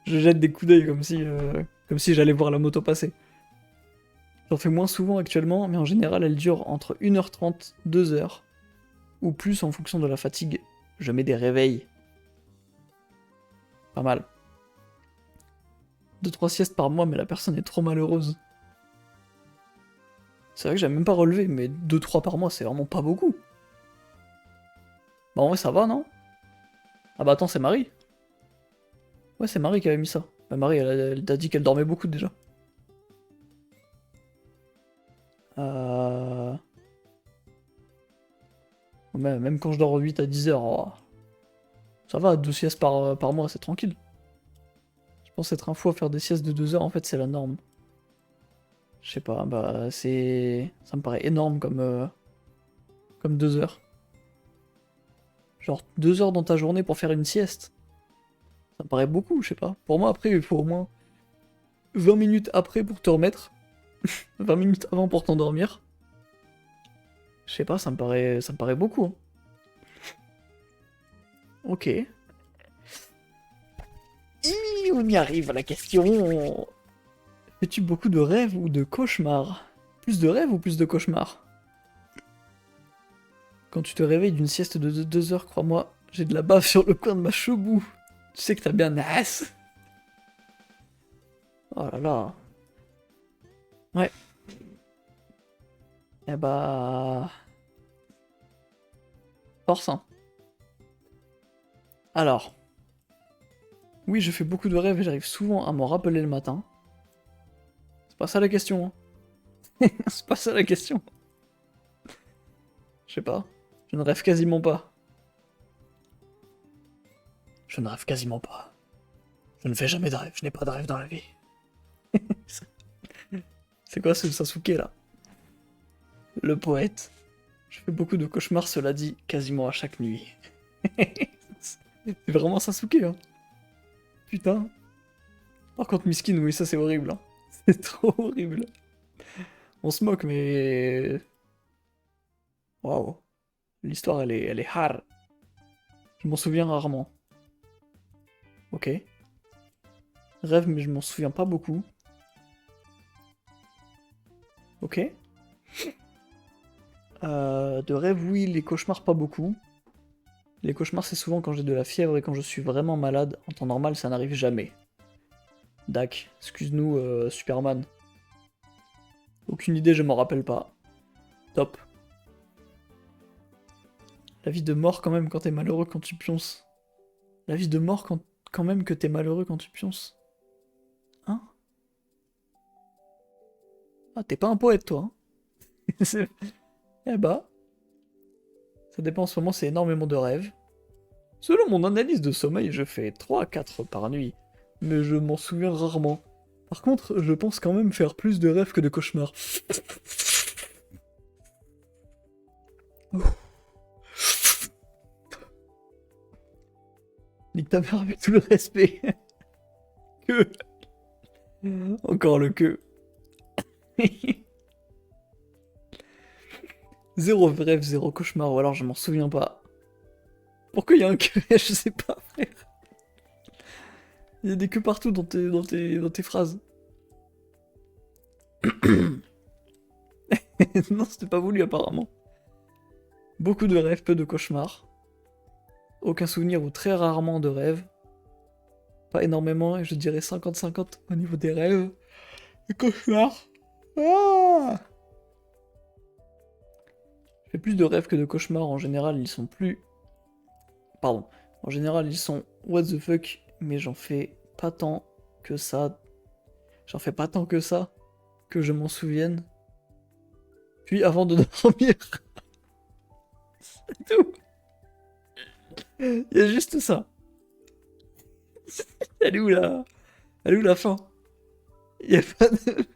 Je jette des coups d'œil comme si j'allais voir la moto passer. J'en fais moins souvent actuellement, mais en général elle dure entre 1h30, 2 h, ou plus en fonction de la fatigue. Je mets des réveils. Pas mal. 2-3 siestes par mois, mais la personne est trop malheureuse. C'est vrai que j'ai même pas relevé, mais 2-3 par mois, c'est vraiment pas beaucoup. Bah en vrai, ça va, non? Ah bah attends, c'est Marie. Ouais, c'est Marie qui avait mis ça. Bah Marie, elle t'a dit qu'elle dormait beaucoup déjà. Euh... Même quand je dors 8 à 10 heures, oh, ça va, 2 siestes par mois, c'est tranquille. Je pense être un fou à faire des siestes de 2 heures, en fait, c'est la norme. Je sais pas, bah c'est... Ça me paraît énorme comme 2 heures. Genre 2 heures dans ta journée pour faire une sieste. Ça me paraît beaucoup, je sais pas. Pour moi, après, il faut au moins 20 minutes après pour te remettre. 20 minutes avant pour t'endormir. Je sais pas, ça me paraît beaucoup, hein. Ok. On y arrive à la question. Fais-tu beaucoup de rêves ou de cauchemars? Plus de rêves ou plus de cauchemars? Quand tu te réveilles d'une sieste de 2 heures, crois-moi, j'ai de la bave sur le coin de ma chebou. Tu sais que t'as bien nasse. Oh là là. Ouais. Eh bah... Force, hein. Alors... Oui, je fais beaucoup de rêves et j'arrive souvent à m'en rappeler le matin. C'est pas ça la question, hein. C'est pas ça la question. Je sais pas. Je ne rêve quasiment pas. Je ne rêve quasiment pas. Je ne fais jamais de rêve. Je n'ai pas de rêve dans la vie. C'est quoi ce Sasuke là? Le poète. Je fais beaucoup de cauchemars, cela dit, quasiment à chaque nuit. C'est vraiment Sasuke, hein. Putain. Par contre, Miskin, oui, ça c'est horrible, hein. C'est trop horrible. On se moque, mais... Waouh. L'histoire, elle est hard. Je m'en souviens rarement. Ok. Rêve, mais je m'en souviens pas beaucoup. Ok. De rêve, oui, les cauchemars, pas beaucoup. Les cauchemars, c'est souvent quand j'ai de la fièvre et quand je suis vraiment malade. En temps normal, ça n'arrive jamais. Dac, excuse-nous, Superman. Aucune idée, je m'en rappelle pas. Top. La vie de mort quand même quand t'es malheureux quand tu pionces. La vie de mort quand même que t'es malheureux quand tu pionces. Hein? Ah, t'es pas un poète, toi, hein. Eh bah, ça dépend en ce moment, c'est énormément de rêves. Selon mon analyse de sommeil, je fais 3 à 4 par nuit, mais je m'en souviens rarement. Par contre, je pense quand même faire plus de rêves que de cauchemars. Nique ta mère avec tout le respect. Que. Encore le que. Zéro rêve, zéro cauchemar, ou alors je m'en souviens pas. Pourquoi il y a un que? Je sais pas, frère. Il y a des que partout dans tes phrases. Non, c'était pas voulu apparemment. Beaucoup de rêves, peu de cauchemars. Aucun souvenir ou très rarement de rêves. Pas énormément, et je dirais 50-50 au niveau des rêves. Les cauchemars. Ah, je fais plus de rêves que de cauchemars. En général, ils sont plus... Pardon. En général, ils sont what the fuck, mais j'en fais pas tant que ça. J'en fais pas tant que ça, que je m'en souvienne. Puis avant de dormir, c'est tout. Il y a juste ça. Elle est où la... Elle est où la fin? Il y a pas de...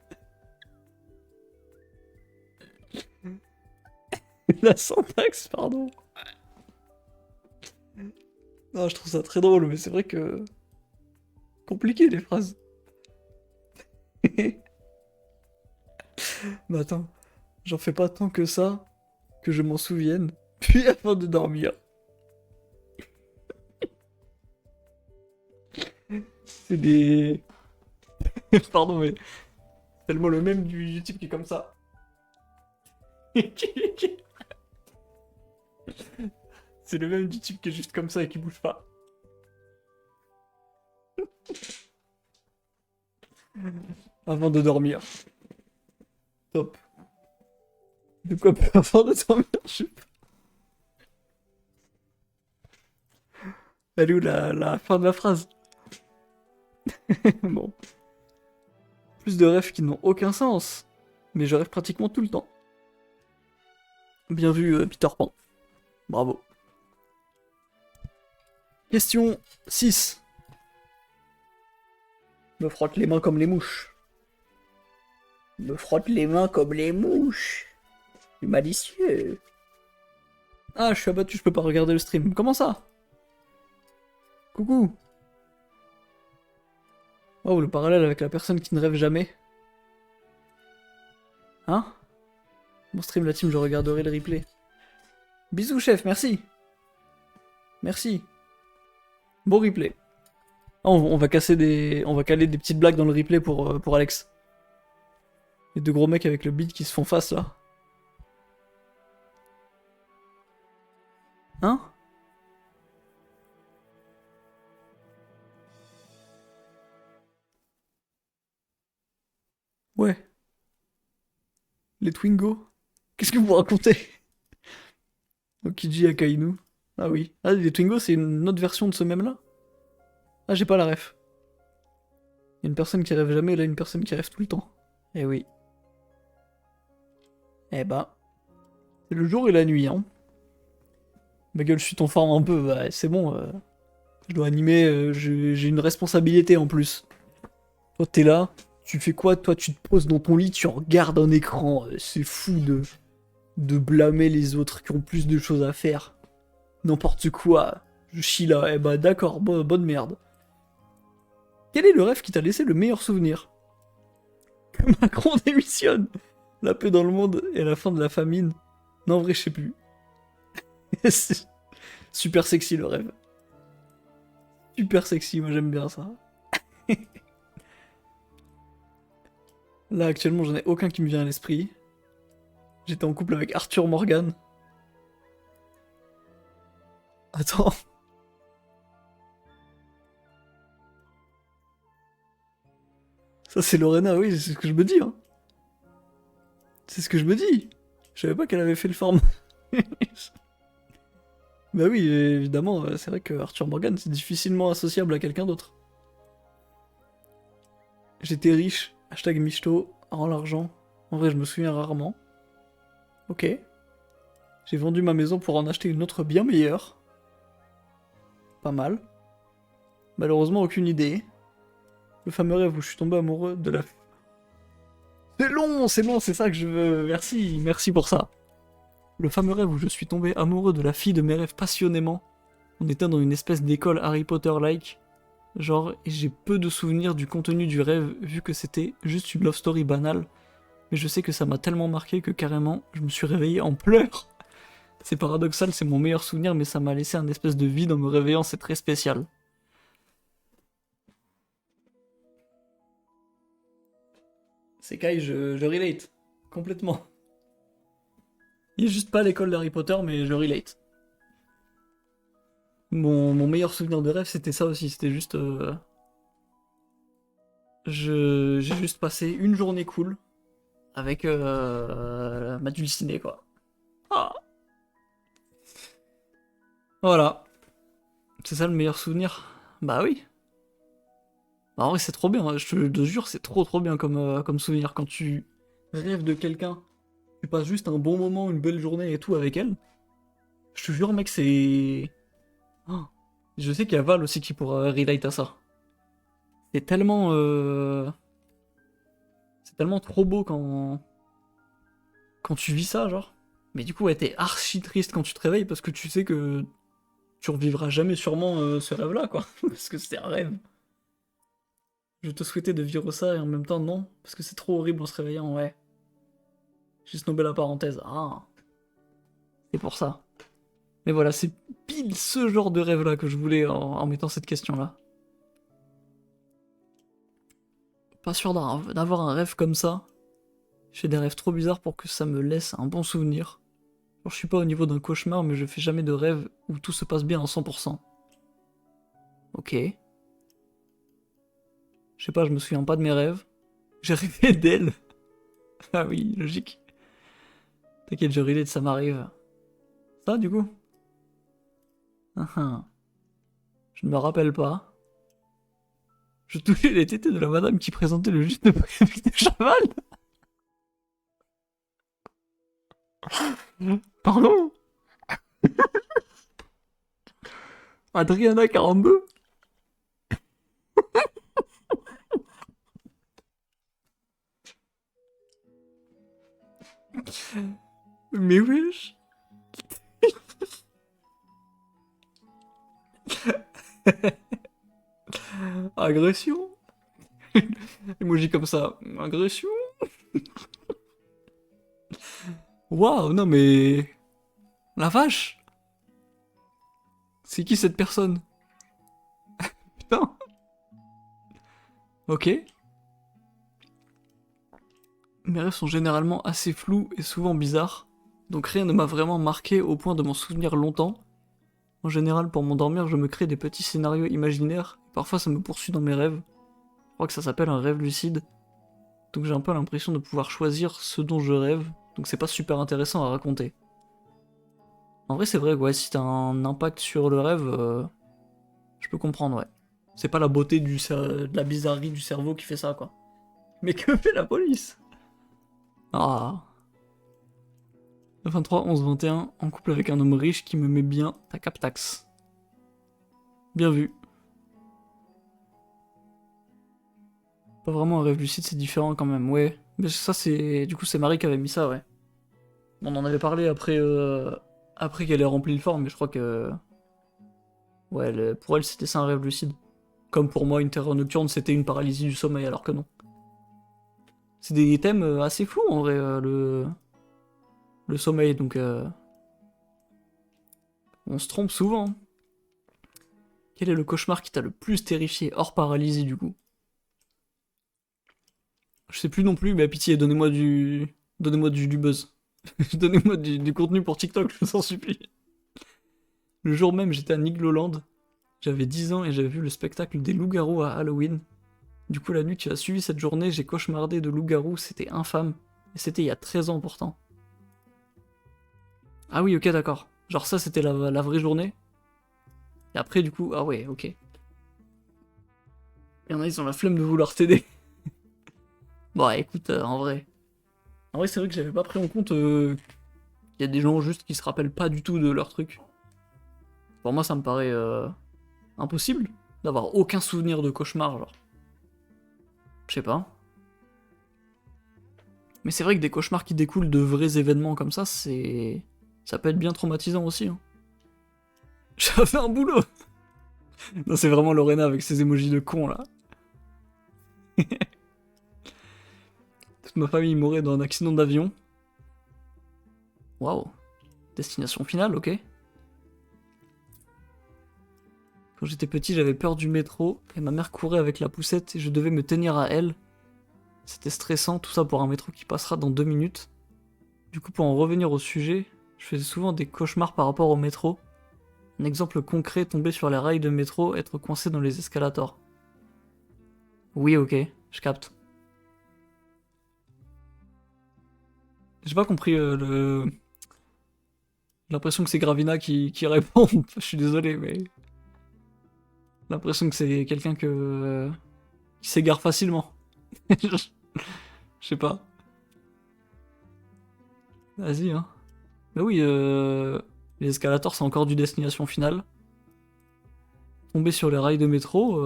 La syntaxe, pardon. Non, je trouve ça très drôle, mais c'est vrai que... Compliqué, les phrases. Mais attends, j'en fais pas tant que ça, que je m'en souvienne. Puis avant de dormir. C'est des... Pardon, mais... C'est tellement le même du type qui est comme ça. C'est le même du type qui est juste comme ça et qui bouge pas. Avant de dormir. Top. De quoi avant de dormir, je sais pas. Elle est où la fin de la phrase? Bon. Plus de rêves qui n'ont aucun sens. Mais je rêve pratiquement tout le temps. Bien vu, Peter Pan. Bravo. Question 6. Me frotte les mains comme les mouches. Me frotte les mains comme les mouches. C'est malicieux. Ah, je suis abattu, je peux pas regarder le stream. Comment ça? Coucou. Oh, le parallèle avec la personne qui ne rêve jamais. Hein? Mon stream, la team, je regarderai le replay. Bisous, chef, merci. Merci. Bon replay. Ah, on va casser des... On va caler des petites blagues dans le replay pour Alex. Les deux gros mecs avec le beat qui se font face, là. Hein? Ouais. Les Twingo. Qu'est-ce que vous racontez? Okiji Akainu. Ah oui. Ah, les Twingo, c'est une autre version de ce même-là? Ah, j'ai pas la ref. Il y a une personne qui rêve jamais, et là, une personne qui rêve tout le temps. Eh oui. Eh bah. C'est le jour et la nuit, hein. Ma gueule, je suis ton forme un peu, bah, c'est bon. Je dois animer, j'ai une responsabilité en plus. Toi, t'es là, tu fais quoi? Toi, tu te poses dans ton lit, tu regardes un écran. C'est fou de blâmer les autres qui ont plus de choses à faire. N'importe quoi. Je chie là. Eh bah, d'accord, bonne merde. Quel est le rêve qui t'a laissé le meilleur souvenir? Que Macron démissionne. La paix dans le monde et la fin de la famine. Non, en vrai, je sais plus. C'est super sexy le rêve. Super sexy, moi j'aime bien ça. Là, actuellement, j'en ai aucun qui me vient à l'esprit. J'étais en couple avec Arthur Morgan. Attends. Ça, c'est Lorena, oui, c'est ce que je me dis, hein. C'est ce que je me dis. Je savais pas qu'elle avait fait le forme. Bah oui, évidemment, c'est vrai que Arthur Morgan, c'est difficilement associable à quelqu'un d'autre. J'étais riche, hashtag michto, rends l'argent. En vrai, je me souviens rarement. Ok. J'ai vendu ma maison pour en acheter une autre bien meilleure. Pas mal. Malheureusement, aucune idée. Le fameux rêve où je suis tombé amoureux de la... c'est long, c'est ça que je veux. Merci, merci pour ça. Le fameux rêve où je suis tombé amoureux de la fille de mes rêves passionnément. On était dans une espèce d'école Harry Potter-like. Genre, et j'ai peu de souvenirs du contenu du rêve, vu que c'était juste une love story banale. Mais je sais que ça m'a tellement marqué que carrément, je me suis réveillé en pleurs. C'est paradoxal, c'est mon meilleur souvenir, mais ça m'a laissé un espèce de vide en me réveillant, c'est très spécial. C'est Kai, je relate. Complètement. Il est juste pas à l'école d'Harry Potter, mais je relate. Mon meilleur souvenir de rêve, c'était ça aussi. C'était juste. J'ai juste passé une journée cool avec ma dulcinée, quoi. Ah, voilà. C'est ça le meilleur souvenir. Bah oui. Bah, en vrai, c'est trop bien. Je te jure, c'est trop bien comme souvenir. Quand tu rêves de quelqu'un, tu passes juste un bon moment, une belle journée et tout avec elle. Je te jure, mec, c'est. Oh. Je sais qu'il y a Val aussi qui pourra relate à ça. C'est tellement. C'est tellement trop beau quand tu vis ça, genre. Mais du coup, ouais, t'es archi triste quand tu te réveilles parce que tu sais que tu revivras jamais sûrement ce rêve-là, quoi. Parce que c'est un rêve. Je te souhaitais de vivre ça et en même temps, non. Parce que c'est trop horrible en se réveillant, ouais. J'ai snobé la parenthèse. Ah, c'est pour ça. Mais voilà, c'est pile ce genre de rêve-là que je voulais en mettant cette question-là. Pas sûr d'avoir un rêve comme ça. Je fais des rêves trop bizarres pour que ça me laisse un bon souvenir. Genre, je suis pas au niveau d'un cauchemar, mais je fais jamais de rêve où tout se passe bien à 100%. Ok. Je sais pas, je me souviens pas de mes rêves. J'ai rêvé d'elle. Ah oui, logique. T'inquiète, je relate, ça m'arrive. Ça, du coup? Ah, ah. Je ne me rappelle pas. Je touchais les tétés de la madame qui présentait le juste prix de cheval. Pardon? Adriana 42? Mais wesh. Agression? Emoji comme ça. Agression? Waouh, non mais... La vache! C'est qui cette personne? Putain! Ok. Mes rêves sont généralement assez flous et souvent bizarres, donc rien ne m'a vraiment marqué au point de m'en souvenir longtemps. En général, pour m'endormir, je me crée des petits scénarios imaginaires, et parfois ça me poursuit dans mes rêves. Je crois que ça s'appelle un rêve lucide, donc j'ai un peu l'impression de pouvoir choisir ce dont je rêve. Donc c'est pas super intéressant à raconter. En vrai, c'est vrai, ouais, si t'as un impact sur le rêve, je peux comprendre, ouais. C'est pas la beauté de la bizarrerie du cerveau qui fait ça, quoi. Mais que fait la police? Ah. 23, 11, 21, en couple avec un homme riche qui me met bien, ta captax. Bien vu. Pas vraiment un rêve lucide, c'est différent quand même, ouais. Mais ça, c'est. Du coup, c'est Marie qui avait mis ça, ouais. On en avait parlé après, après qu'elle ait rempli le form, mais je crois que. Ouais, pour elle, c'était ça un rêve lucide. Comme pour moi, une terreur nocturne, c'était une paralysie du sommeil, alors que non. C'est des thèmes assez flous en vrai, le sommeil, donc on se trompe souvent. Quel est le cauchemar qui t'a le plus terrifié, hors paralysie du coup? Je sais plus non plus, mais pitié, donnez-moi du buzz. Donnez-moi du contenu pour TikTok, je vous en supplie. Le jour même, j'étais à Nigloland. J'avais 10 ans et j'avais vu le spectacle des loups-garous à Halloween. Du coup, la nuit qui a suivi cette journée, j'ai cauchemardé de loups-garous, c'était infâme. Et c'était il y a 13 ans pourtant. Ah oui, ok, d'accord. Genre ça, c'était la vraie journée. Et après, du coup, ah ouais, ok. Il y en a, ils ont la flemme de vouloir t'aider. Bon, écoute, en vrai. En vrai, c'est vrai que j'avais pas pris en compte qu'il y a des gens juste qui se rappellent pas du tout de leur truc. Pour moi, ça me paraît impossible d'avoir aucun souvenir de cauchemar, genre. Je sais pas. Mais c'est vrai que des cauchemars qui découlent de vrais événements comme ça, c'est. Ça peut être bien traumatisant aussi. Hein. J'avais un boulot! Non, c'est vraiment Lorena avec ses émojis de con là. Toute ma famille mourait dans un accident d'avion. Waouh. Destination finale, ok. Quand j'étais petit, j'avais peur du métro et ma mère courait avec la poussette et je devais me tenir à elle. C'était stressant, tout ça pour un métro qui passera dans 2 minutes. Du coup, pour en revenir au sujet, je faisais souvent des cauchemars par rapport au métro. Un exemple concret, tomber sur les rails de métro, être coincé dans les escalators. Oui, ok, je capte. J'ai pas compris J'ai l'impression que c'est Gravina qui répond. Je suis désolé, mais. J'ai l'impression que c'est quelqu'un qui s'égare facilement. Je sais pas. Vas-y, hein. Bah oui, les escalators, c'est encore du destination finale. Tomber sur les rails de métro,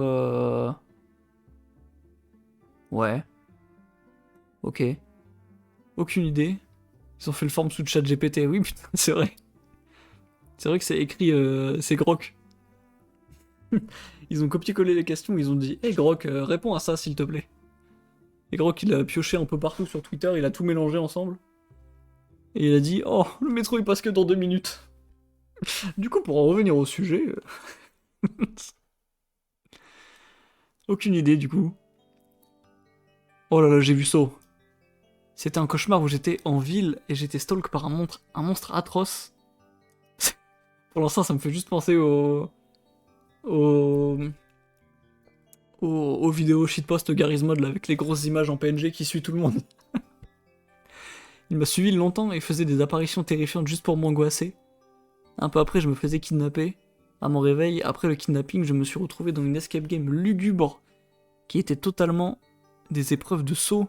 ouais, ok. Aucune idée. Ils ont fait le form sous chat GPT, oui, putain, c'est vrai. C'est vrai que c'est écrit, c'est Grok. Ils ont copié-collé les questions, ils ont dit hey Grok, réponds à ça s'il te plaît. Et Grok, il a pioché un peu partout sur Twitter, il a tout mélangé ensemble. Et il a dit oh, le métro il passe que dans 2 minutes. Du coup, pour en revenir au sujet. Aucune idée du coup. Oh là là, j'ai vu ça. C'était un cauchemar où j'étais en ville et j'étais stalk par un monstre atroce. Pour l'instant, ça me fait juste penser au, aux vidéos shitpost Garry's Mod là, avec les grosses images en PNG qui suit tout le monde. Il m'a suivi longtemps et faisait des apparitions terrifiantes juste pour m'angoisser. Un peu après, je me faisais kidnapper. À mon réveil, après le kidnapping, je me suis retrouvé dans une escape game lugubre qui était totalement des épreuves de saut.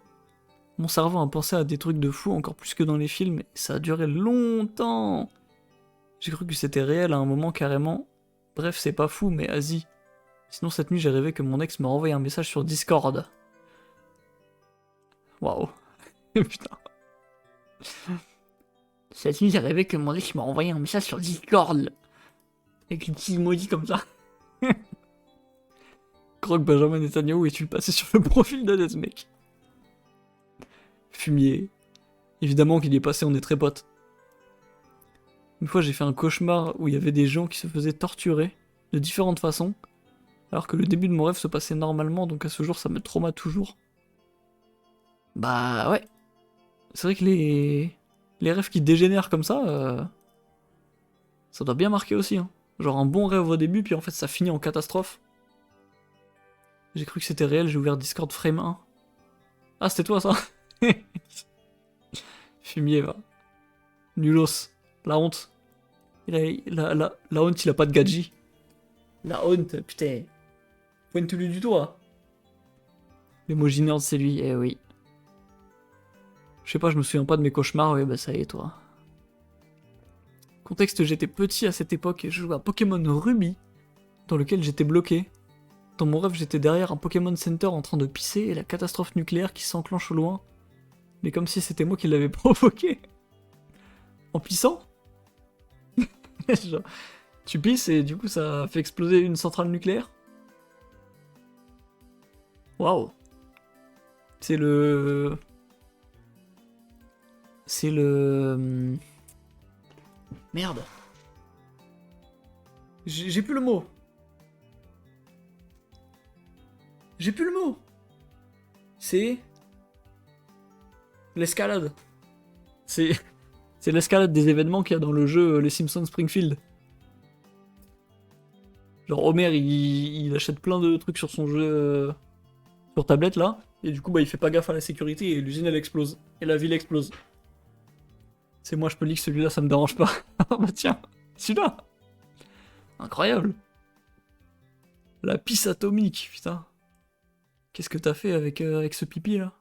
Mon cerveau a pensé à des trucs de fou encore plus que dans les films et ça a duré longtemps. J'ai cru que c'était réel à un moment carrément. Bref, c'est pas fou, mais vas-y. Sinon, cette nuit, j'ai rêvé que mon ex m'a envoyé un message sur Discord. Waouh. Putain. Cette nuit, j'ai rêvé que mon ex m'a envoyé un message sur Discord. Avec une petite emoji comme ça. Croque Benjamin Netanyahu es-tu passé sur le profil de ce mec? Fumier. Évidemment qu'il y est passé, on est très potes. Une fois, j'ai fait un cauchemar où il y avait des gens qui se faisaient torturer de différentes façons, alors que le début de mon rêve se passait normalement, donc à ce jour, ça me trauma toujours. Bah ouais. C'est vrai que les rêves qui dégénèrent comme ça doit bien marquer aussi. Hein. Genre un bon rêve au début, puis en fait ça finit en catastrophe. J'ai cru que c'était réel, j'ai ouvert Discord Frame 1. Ah, c'était toi ça? Fumier, va. Nulos. La honte. La honte, il a pas de gadget. La honte, putain. Pointe-lui du doigt. L'emoji nerd, c'est lui, eh oui. Je sais pas, je me souviens pas de mes cauchemars, ouais, bah ça y est, toi. Contexte, j'étais petit à cette époque et je jouais à Pokémon Ruby, dans lequel j'étais bloqué. Dans mon rêve, j'étais derrière un Pokémon Center en train de pisser et la catastrophe nucléaire qui s'enclenche au loin. Mais comme si c'était moi qui l'avais provoqué. En pissant. Genre, tu pisses et du coup ça fait exploser une centrale nucléaire. Waouh. C'est le... C'est le... Merde. J'ai plus le mot. J'ai plus le mot. C'est... L'escalade. C'est... C'est l'escalade des événements qu'il y a dans le jeu Les Simpsons Springfield. Genre Homer, il achète plein de trucs sur son jeu... sur tablette, là. Et du coup, bah, il fait pas gaffe à la sécurité et l'usine, elle explose. Et la ville explose. C'est moi, je peux lire que celui-là, ça me dérange pas. Ah bah tiens, celui-là. Incroyable. La pisse atomique, putain. Qu'est-ce que t'as fait avec ce pipi, là?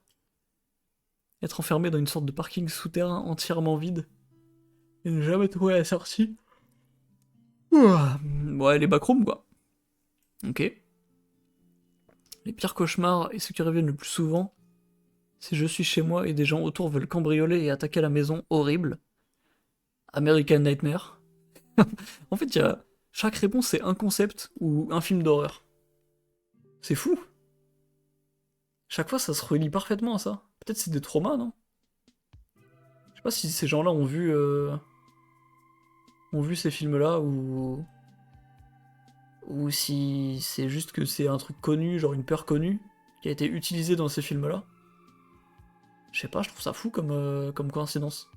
Être enfermé dans une sorte de parking souterrain entièrement vide. Et ne jamais trouver la sortie. Ouah. Ouais, les backrooms, quoi. Ok. Les pires cauchemars et ceux qui reviennent le plus souvent, c'est je suis chez moi et des gens autour veulent cambrioler et attaquer la maison. Horrible. American Nightmare. En fait, chaque réponse, c'est un concept ou un film d'horreur. C'est fou. Chaque fois, ça se relie parfaitement à ça. Peut-être c'est des traumas, non? Je sais pas si ces gens-là ont vu ces films-là ou si c'est juste que c'est un truc connu, genre une peur connue, qui a été utilisée dans ces films-là. Je sais pas, je trouve ça fou comme coïncidence.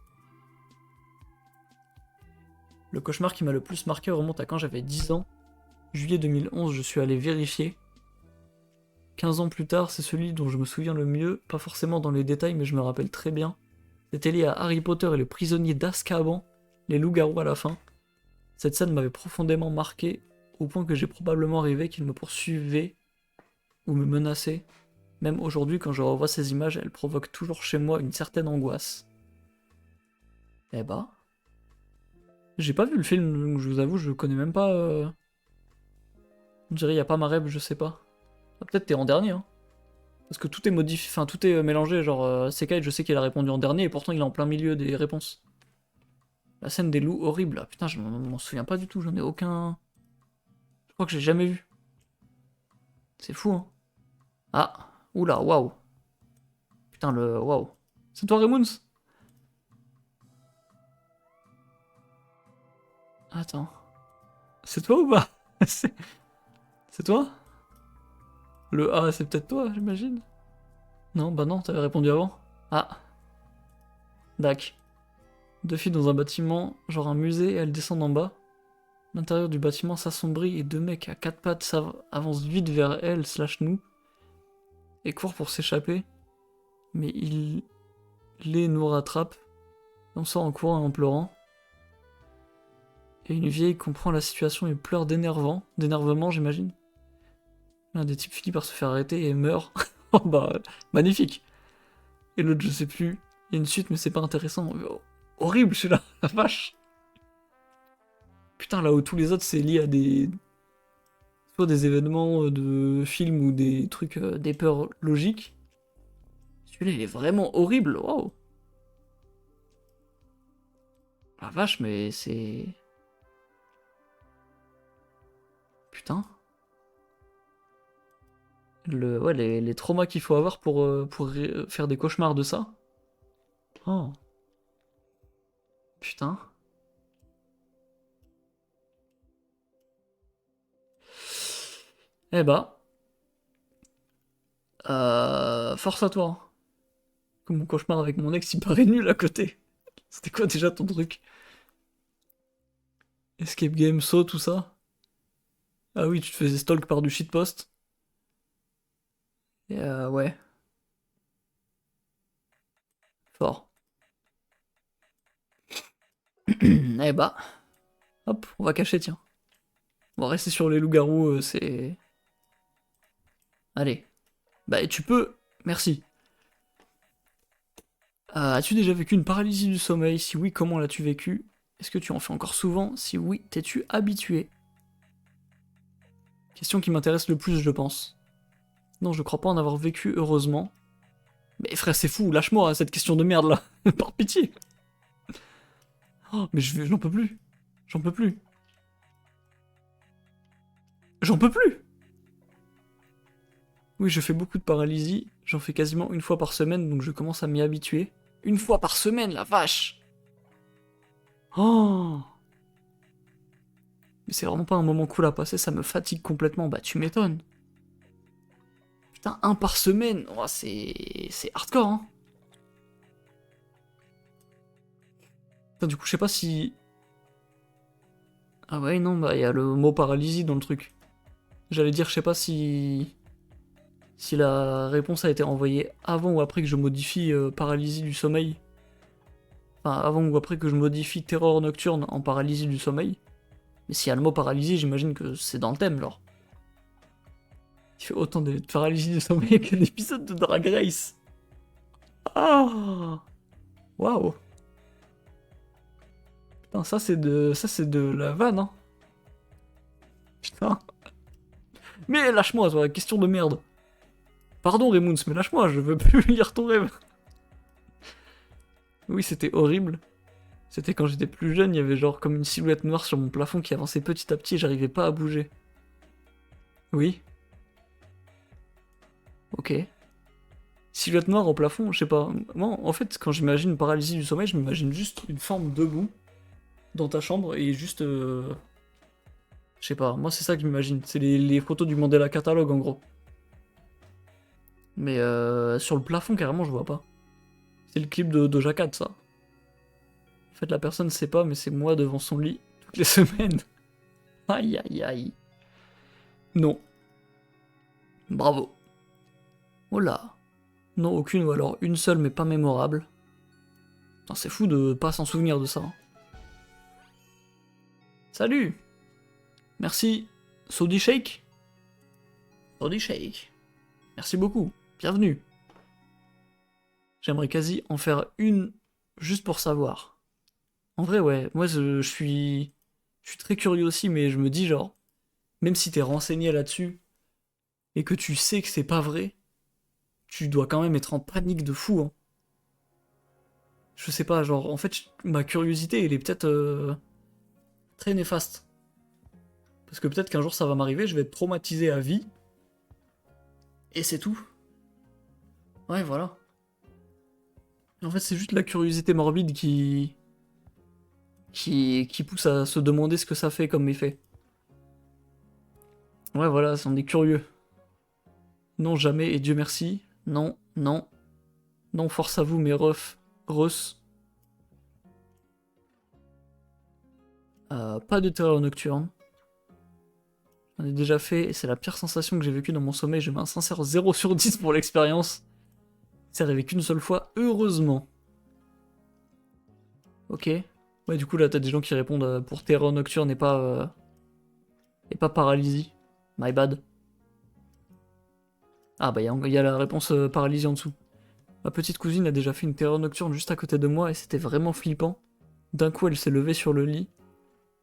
Le cauchemar qui m'a le plus marqué remonte à quand j'avais 10 ans. Juillet 2011, je suis allé vérifier. 15 ans plus tard, c'est celui dont je me souviens le mieux, pas forcément dans les détails, mais je me rappelle très bien. C'était lié à Harry Potter et le prisonnier d'Azkaban, les loups-garous à la fin. Cette scène m'avait profondément marqué, au point que j'ai probablement rêvé qu'il me poursuivait ou me menaçait. Même aujourd'hui, quand je revois ces images, elles provoquent toujours chez moi une certaine angoisse. Eh bah... J'ai pas vu le film, donc je vous avoue, je connais même pas... On dirait y a pas ma rêve, je sais pas. Ah, peut-être t'es en dernier, hein. Parce que tout est modifié, enfin tout est mélangé, genre Sekai, je sais qu'il a répondu en dernier, et pourtant il est en plein milieu des réponses. La scène des loups, horrible. Ah, putain, je m'en souviens pas du tout, j'en ai aucun... Je crois que j'ai jamais vu. C'est fou, hein. Ah, oula, waouh. Putain, le... Waouh. C'est toi, Remoons? Attends. C'est toi ou pas? C'est toi? Le A, c'est peut-être toi, j'imagine? Non, bah non, t'avais répondu avant. Ah, dac. Deux filles dans un bâtiment, genre un musée, et elles descendent en bas. L'intérieur du bâtiment s'assombrit et deux mecs à quatre pattes avancent vite vers elles slash nous et courent pour s'échapper. Mais ils les nous rattrapent. On sort en courant et en pleurant. Et une vieille comprend la situation et pleure d'énervement, j'imagine. L'un des types finit par se faire arrêter et meurt. Oh bah, magnifique. Et l'autre, je sais plus. Il y a une suite, mais c'est pas intéressant. Horrible, je suis là, la vache. Putain, là où tous les autres, c'est lié à des... soit des événements de films ou des trucs, des peurs logiques. Celui-là, il est vraiment horrible, waouh. La vache, mais c'est... Putain. Ouais, les traumas qu'il faut avoir pour faire des cauchemars de ça. Oh. Putain. Eh bah. Force à toi, hein. Comme mon cauchemar avec mon ex, il paraît nul à côté. C'était quoi déjà ton truc? Escape game, saut, tout ça? Ah oui, tu te faisais stalk par du shitpost. Et ouais, fort. Eh bah, hop, on va cacher, tiens. On va rester sur les loups-garous, c'est... Allez. Bah, et tu peux... Merci. As-tu déjà vécu une paralysie du sommeil? Si oui, comment l'as-tu vécu? Est-ce que tu en fais encore souvent? Si oui, t'es-tu habitué? Question qui m'intéresse le plus, je pense. Non, je crois pas en avoir vécu, heureusement. Mais frère, c'est fou, lâche-moi cette question de merde là. Par pitié. Oh, mais j'en peux plus. J'en peux plus. J'en peux plus. Oui, je fais beaucoup de paralysie. J'en fais quasiment une fois par semaine, donc je commence à m'y habituer. Une fois par semaine, la vache. Oh. Mais c'est vraiment pas un moment cool à passer, ça me fatigue complètement. Bah tu m'étonnes. Putain, un par semaine, oh, c'est hardcore, hein. Putain, du coup, je sais pas si... Ah ouais, non, bah il y a le mot paralysie dans le truc. J'allais dire, je sais pas si... Si la réponse a été envoyée avant ou après que je modifie paralysie du sommeil. Enfin, avant ou après que je modifie terreur nocturne en paralysie du sommeil. Mais s'il y a le mot paralysie, j'imagine que c'est dans le thème, genre. Il fait autant de paralysie du sommeil que d'épisodes de Drag Race. Ah. Waouh. Putain, ça c'est de la vanne, hein. Putain. Mais lâche-moi, toi, question de merde. Pardon, Remoons, mais lâche-moi, je veux plus lire ton rêve. Oui, c'était horrible. C'était quand j'étais plus jeune, il y avait genre comme une silhouette noire sur mon plafond qui avançait petit à petit et j'arrivais pas à bouger. Oui. Ok. Silhouette noire au plafond, je sais pas. Moi, en fait, quand j'imagine paralysie du sommeil, je m'imagine juste une forme debout dans ta chambre et juste. Je sais pas, moi c'est ça que j'imagine. C'est les photos du Mandela Catalogue en gros. Mais sur le plafond, carrément, je vois pas. C'est le clip de Doja Cat, ça. En fait, la personne sait pas, mais c'est moi devant son lit toutes les semaines. Aïe aïe aïe. Non. Bravo. Oh là. Non, aucune, ou alors une seule, mais pas mémorable. Putain, c'est fou de pas s'en souvenir de ça. Salut. Merci. Saudi Shake. Saudi Shake. Merci beaucoup. Bienvenue. J'aimerais quasi en faire une juste pour savoir. En vrai, ouais, moi je suis. Je suis très curieux aussi, mais je me dis genre, même si t'es renseigné là-dessus et que tu sais que c'est pas vrai, tu dois quand même être en panique de fou, hein. Je sais pas, genre, en fait, ma curiosité, elle est peut-être très néfaste. Parce que peut-être qu'un jour ça va m'arriver, je vais être traumatisé à vie. Et c'est tout. Ouais, voilà. En fait, c'est juste la curiosité morbide qui pousse à se demander ce que ça fait comme effet. Ouais, voilà, on est curieux. Non, jamais, et Dieu merci. Non, non. Non, force à vous, mes refs. Russ. Pas de terreur nocturne. J'en ai déjà fait, et c'est la pire sensation que j'ai vécue dans mon sommeil. Je mets un sincère 0 sur 10 pour l'expérience. C'est arrivé qu'une seule fois, heureusement. Ok. Ouais, du coup, là, t'as des gens qui répondent pour terreur nocturne et pas paralysie. My bad. Ah, bah, il y a la réponse paralysie en dessous. Ma petite cousine a déjà fait une terreur nocturne juste à côté de moi et c'était vraiment flippant. D'un coup, elle s'est levée sur le lit,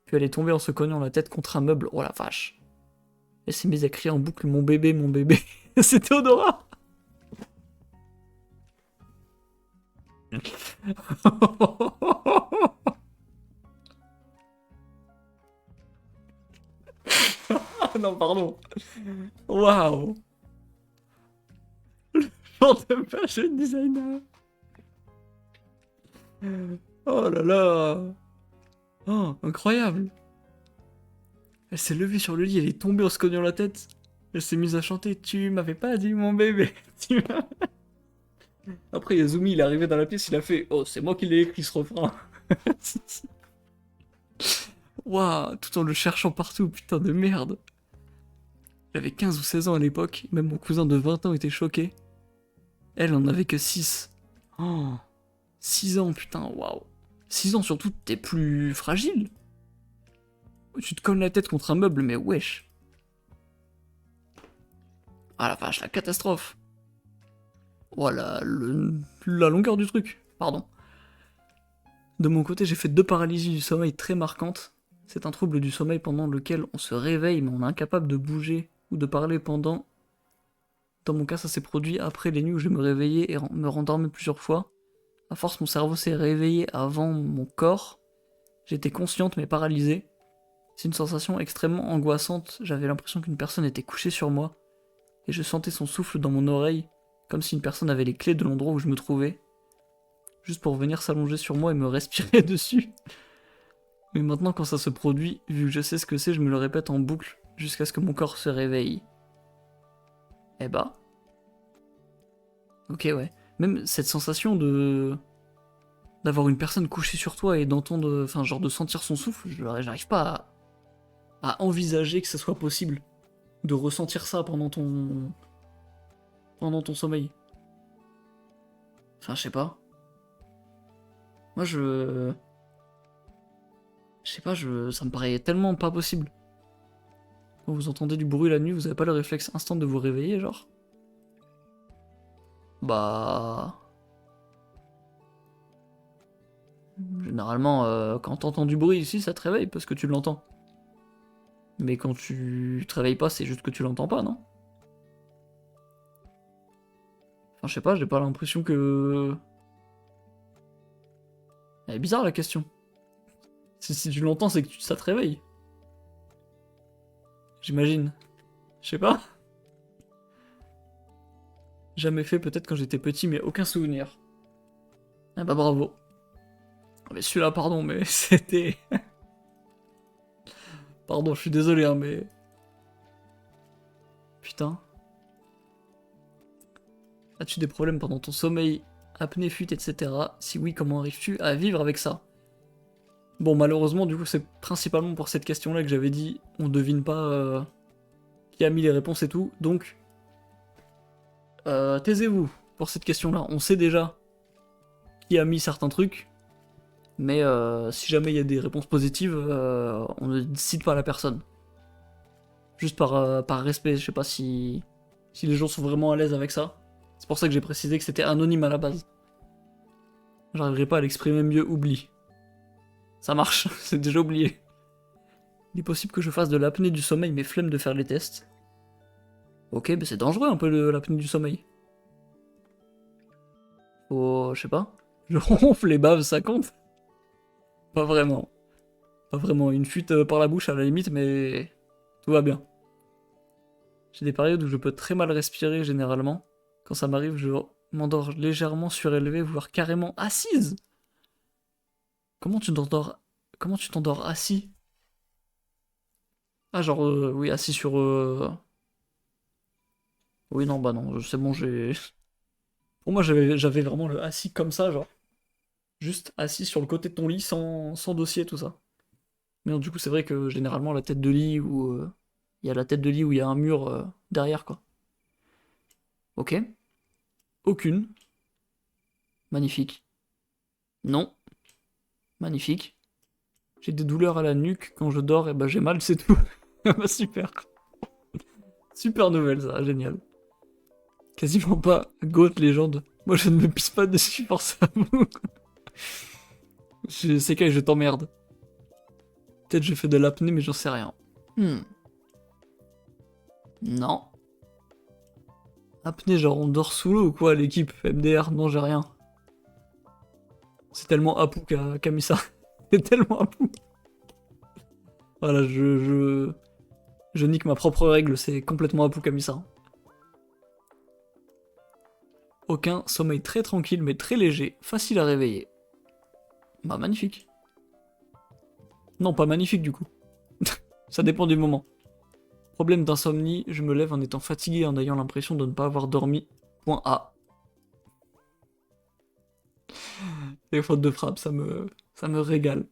puis elle est tombée en se cognant la tête contre un meuble. Oh la vache. Elle s'est mise à crier en boucle mon bébé, mon bébé. C'est Théodora. Ah non, pardon. Waouh. Genre de fashion designer. Oh là là. Oh, incroyable. Elle s'est levée sur le lit, elle est tombée en se cognant la tête. Elle s'est mise à chanter Tu m'avais pas dit mon bébé. Après, Yazumi, il est arrivé dans la pièce, il a fait Oh, c'est moi qui l'ai écrit ce refrain. Waouh, tout en le cherchant partout, putain de merde. J'avais 15 ou 16 ans à l'époque, même mon cousin de 20 ans était choqué. Elle en avait que 6. Oh, 6 ans, putain, waouh. 6 ans surtout, t'es plus fragile. Tu te cognes la tête contre un meuble, mais wesh. Ah la vache, la catastrophe. Voilà, la longueur du truc. Pardon. De mon côté, j'ai fait 2 paralysies du sommeil très marquantes. C'est un trouble du sommeil pendant lequel on se réveille, mais on est incapable de bouger ou de parler pendant. Dans mon cas, ça s'est produit après les nuits où je me réveillais et me rendormais plusieurs fois. À force, mon cerveau s'est réveillé avant mon corps. J'étais consciente mais paralysée. C'est une sensation extrêmement angoissante. J'avais l'impression qu'une personne était couchée sur moi. Et je sentais son souffle dans mon oreille, comme si une personne avait les clés de l'endroit où je me trouvais. Juste pour venir s'allonger sur moi et me respirer dessus. Mais maintenant, quand ça se produit, vu que je sais ce que c'est, je me le répète en boucle, jusqu'à ce que mon corps se réveille. Eh bah. Ok, ouais. Même cette sensation de d'avoir une personne couchée sur toi et d'entendre, enfin, genre de sentir son souffle, j'arrive pas à envisager que ça soit possible de ressentir ça pendant ton sommeil. Enfin, je sais pas. Moi, je sais pas, ça me paraît tellement pas possible. Quand vous entendez du bruit la nuit, vous avez pas le réflexe instant de vous réveiller, genre? Bah. Généralement, quand t'entends du bruit ici, ça te réveille parce que tu l'entends. Mais quand tu te réveilles pas, c'est juste que tu l'entends pas, non? Enfin, je sais pas, j'ai pas l'impression que. Elle est bizarre la question. Si tu l'entends, c'est que ça te réveille. J'imagine. Je sais pas. Jamais fait, peut-être quand j'étais petit, mais aucun souvenir. Ah bah bravo. Mais celui-là, pardon, mais c'était. Pardon, je suis désolé, hein, mais. Putain. As-tu des problèmes pendant ton sommeil, apnée, fuite, etc. Si oui, comment arrives-tu à vivre avec ça? Bon, malheureusement, du coup, c'est principalement pour cette question-là que j'avais dit on devine pas qui a mis les réponses et tout. Donc, taisez-vous pour cette question-là. On sait déjà qui a mis certains trucs, mais si jamais il y a des réponses positives, on ne cite pas la personne. Juste par respect, je sais pas si les gens sont vraiment à l'aise avec ça. C'est pour ça que j'ai précisé que c'était anonyme à la base. J'arriverai pas à l'exprimer mieux, oublie. Ça marche, c'est déjà oublié. Il est possible que je fasse de l'apnée du sommeil, mais flemme de faire les tests. Ok, mais c'est dangereux un peu l'apnée du sommeil. Oh, je sais pas. Je ronfle les baves, ça compte? Pas vraiment. Pas vraiment. Une fuite par la bouche à la limite, mais tout va bien. J'ai des périodes où je peux très mal respirer généralement. Quand ça m'arrive, je m'endors légèrement surélevé, voire carrément assise. Comment tu t'endors? Comment tu t'endors assis? Ah genre oui assis sur. Oui non bah non c'est bon j'ai. Pour moi j'avais vraiment le assis comme ça genre. Juste assis sur le côté de ton lit sans dossier tout ça. Mais non, du coup c'est vrai que généralement la tête de lit où il y a la tête de lit où il y a un mur derrière quoi. Ok. Aucune. Magnifique. Non. Magnifique. J'ai des douleurs à la nuque quand je dors et bah j'ai mal c'est tout. Bah super. Super nouvelle ça, génial. Quasiment pas Goat légende. Moi je ne me pisse pas dessus force à vous. C'est que je t'emmerde. Peut-être je fais de l'apnée mais j'en sais rien. Non. Apnée genre on dort sous l'eau ou quoi l'équipe MDR? Non j'ai rien. C'est tellement Apu qu'a mis ça. C'est tellement Apu. Voilà je nique ma propre règle, c'est complètement Apu qu'a mis ça. Aucun, sommeil très tranquille mais très léger, facile à réveiller. Bah magnifique. Non, pas magnifique du coup. Ça dépend du moment. Problème d'insomnie, je me lève en étant fatigué en ayant l'impression de ne pas avoir dormi. Point A. Les fautes de frappe, ça me régale.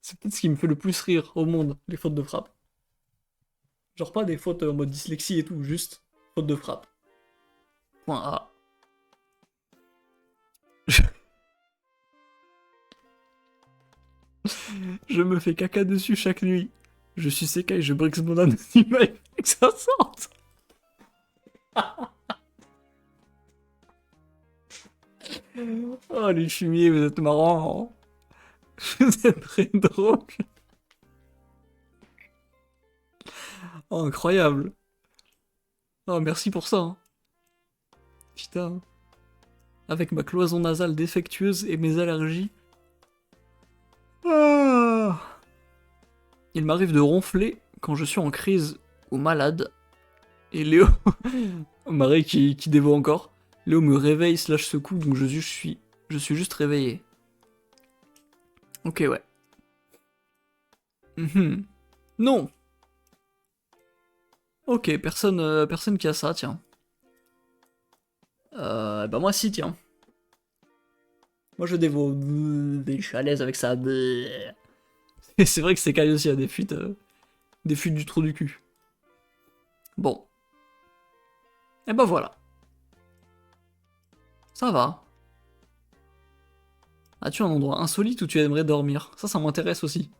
C'est peut-être ce qui me fait le plus rire au monde, les fautes de frappe. Genre pas des fautes en mode dyslexie et tout, juste fautes de frappe. Point A. Je me fais caca dessus chaque nuit. Je suis sécaille, je brixe mon âme animal et que ça sorte. Oh les fumiers, vous êtes marrants. Vous êtes très drôles. Oh, incroyable. Oh, merci pour ça. Hein. Putain. Avec ma cloison nasale défectueuse et mes allergies. Ah. Il m'arrive de ronfler quand je suis en crise ou malade. Et Léo, Marie qui dévoue encore. Léo me réveille slash secoue, donc je suis juste réveillé. Ok, ouais. Mhm. Non. Ok, personne qui a ça, tiens. Bah moi si, tiens. Moi je dévoue. Je suis à l'aise avec ça. Et c'est vrai que c'est Kai aussi a des fuites du trou du cul. Bon. Et bah voilà. Ça va. As-tu un endroit insolite où tu aimerais dormir? Ça m'intéresse aussi.